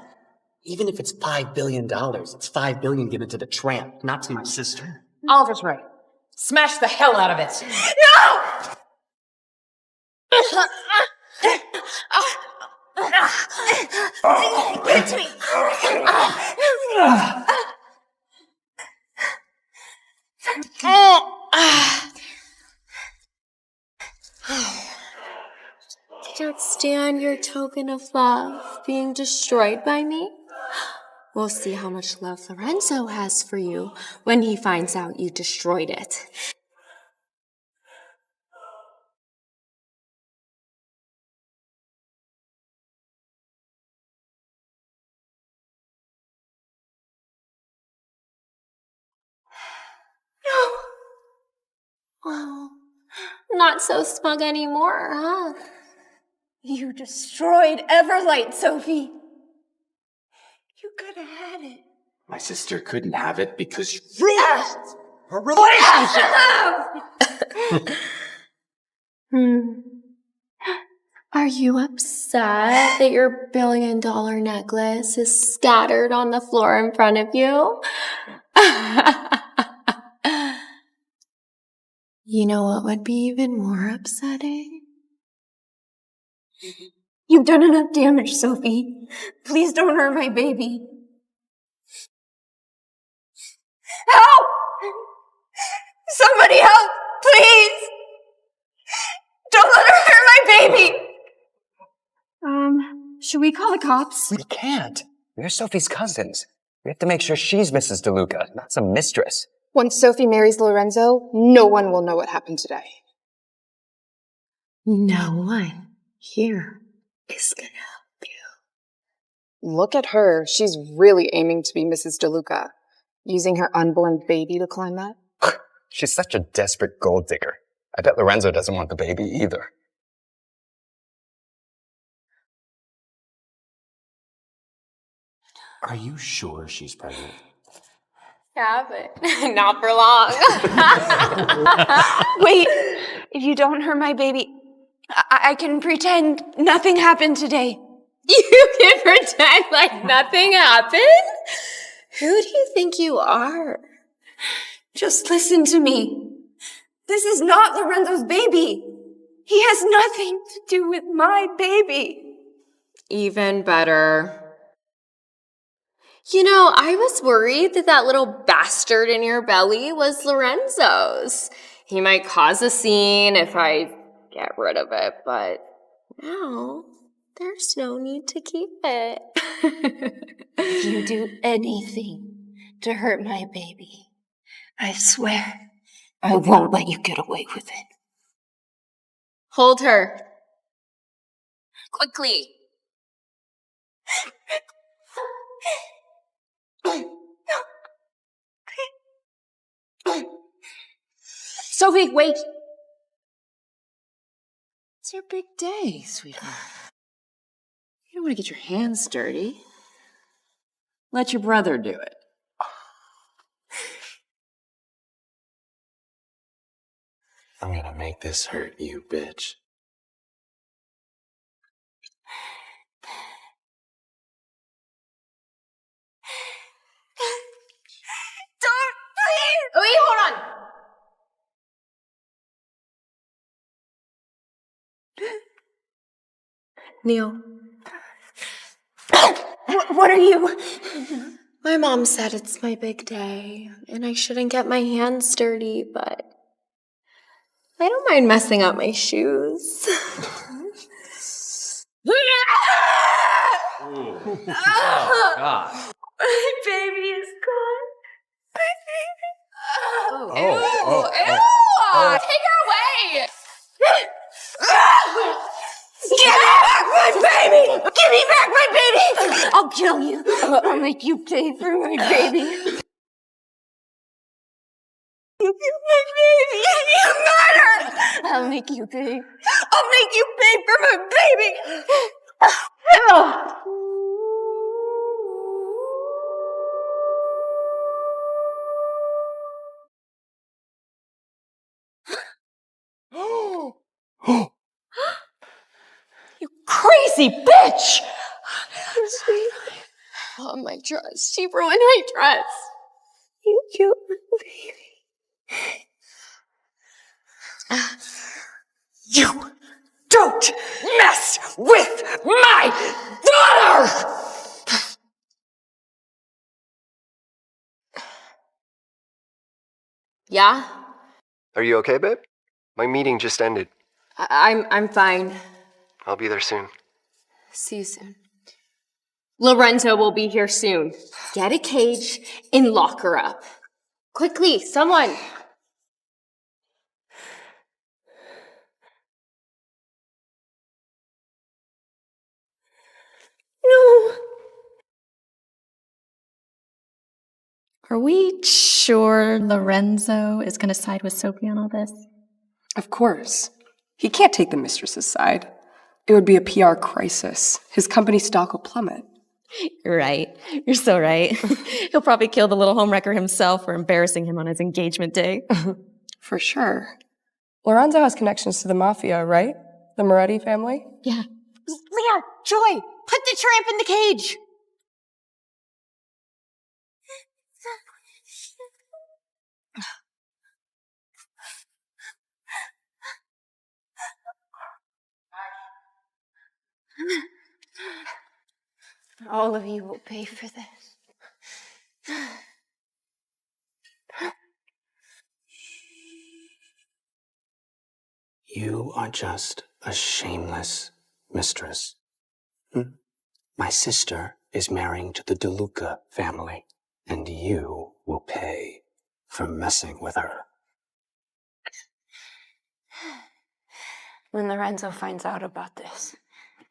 Even if it's $5 billion, it's 5 billion given to the tramp, not to my sister. Oliver's right. Smash the hell out of it. No! Give it to me. Can't stand your token of love being destroyed by me? We'll see how much love Lorenzo has for you when he finds out you destroyed it. Oh, not so smug anymore, huh? You destroyed Everlight, Sophie. You could have had it. My sister couldn't have it because you ruined her relationship. Are you upset that your $1 billion necklace is scattered on the floor in front of you? You know what would be even more upsetting? You've done enough damage, Sophie. Please don't hurt my baby. Help! Somebody help, please! Don't let her hurt my baby! Should we call the cops? We can't. We're Sophie's cousins. We have to make sure she's Mrs. DeLuca, not some mistress. Once Sophie marries Lorenzo, no one will know what happened today. No one here is gonna help you. Look at her. She's really aiming to be Mrs. DeLuca. Using her unborn baby to climb that? She's such a desperate gold digger. I bet Lorenzo doesn't want the baby either. Are you sure she's pregnant? Yeah, but not for long. Wait, if you don't hurt my baby, I can pretend nothing happened today. You can pretend like nothing happened? Who do you think you are? Just listen to me. This is not Lorenzo's baby. He has nothing to do with my baby. Even better. You know, I was worried that that little bastard in your belly was Lorenzo's. He might cause a scene if I get rid of it, but now there's no need to keep it. If you do anything to hurt my baby, I swear I won't let you get away with it. Hold her. Quickly. Sophie, wait! It's your big day, sweetheart. You don't want to get your hands dirty. Let your brother do it. I'm gonna make this hurt, you bitch. Don't, please! Oh, wait, hold on! Neil. What are you? My mom said it's my big day, and I shouldn't get my hands dirty, but I don't mind messing up my shoes. Oh, God. My baby is gone. My baby. Take her away! Give me back my baby! Give me back my baby! I'll kill you. I'll make you pay for my baby. You killed my baby! You murderer! I'll make you pay. I'll make you pay for my baby! You crazy bitch! Oh, my dress. She ruined my dress. You killed my baby. You don't mess with my daughter! Yeah? Are you okay, babe? My meeting just ended. I'm fine. I'll be there soon. See you soon. Lorenzo will be here soon. Get a cage and lock her up. Quickly, someone! No. Are we sure Lorenzo is going to side with Sophie on all this? Of course. He can't take the mistress's side. It would be a PR crisis. His company stock will plummet. You're right. You're so right. He'll probably kill the little homewrecker himself for embarrassing him on his engagement day. For sure. Lorenzo has connections to the mafia, right? The Moretti family? Yeah. Leah, Joy, put the tramp in the cage! All of you will pay for this. You are just a shameless mistress. My sister is marrying to the DeLuca family, and you will pay for messing with her. When Lorenzo finds out about this,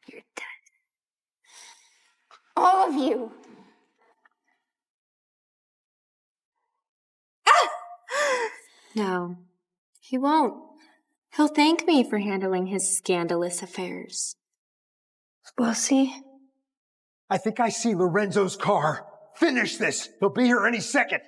you're dead. All of you. No, he won't. He'll thank me for handling his scandalous affairs. We'll see. I think I see Lorenzo's car. Finish this. He'll be here any second.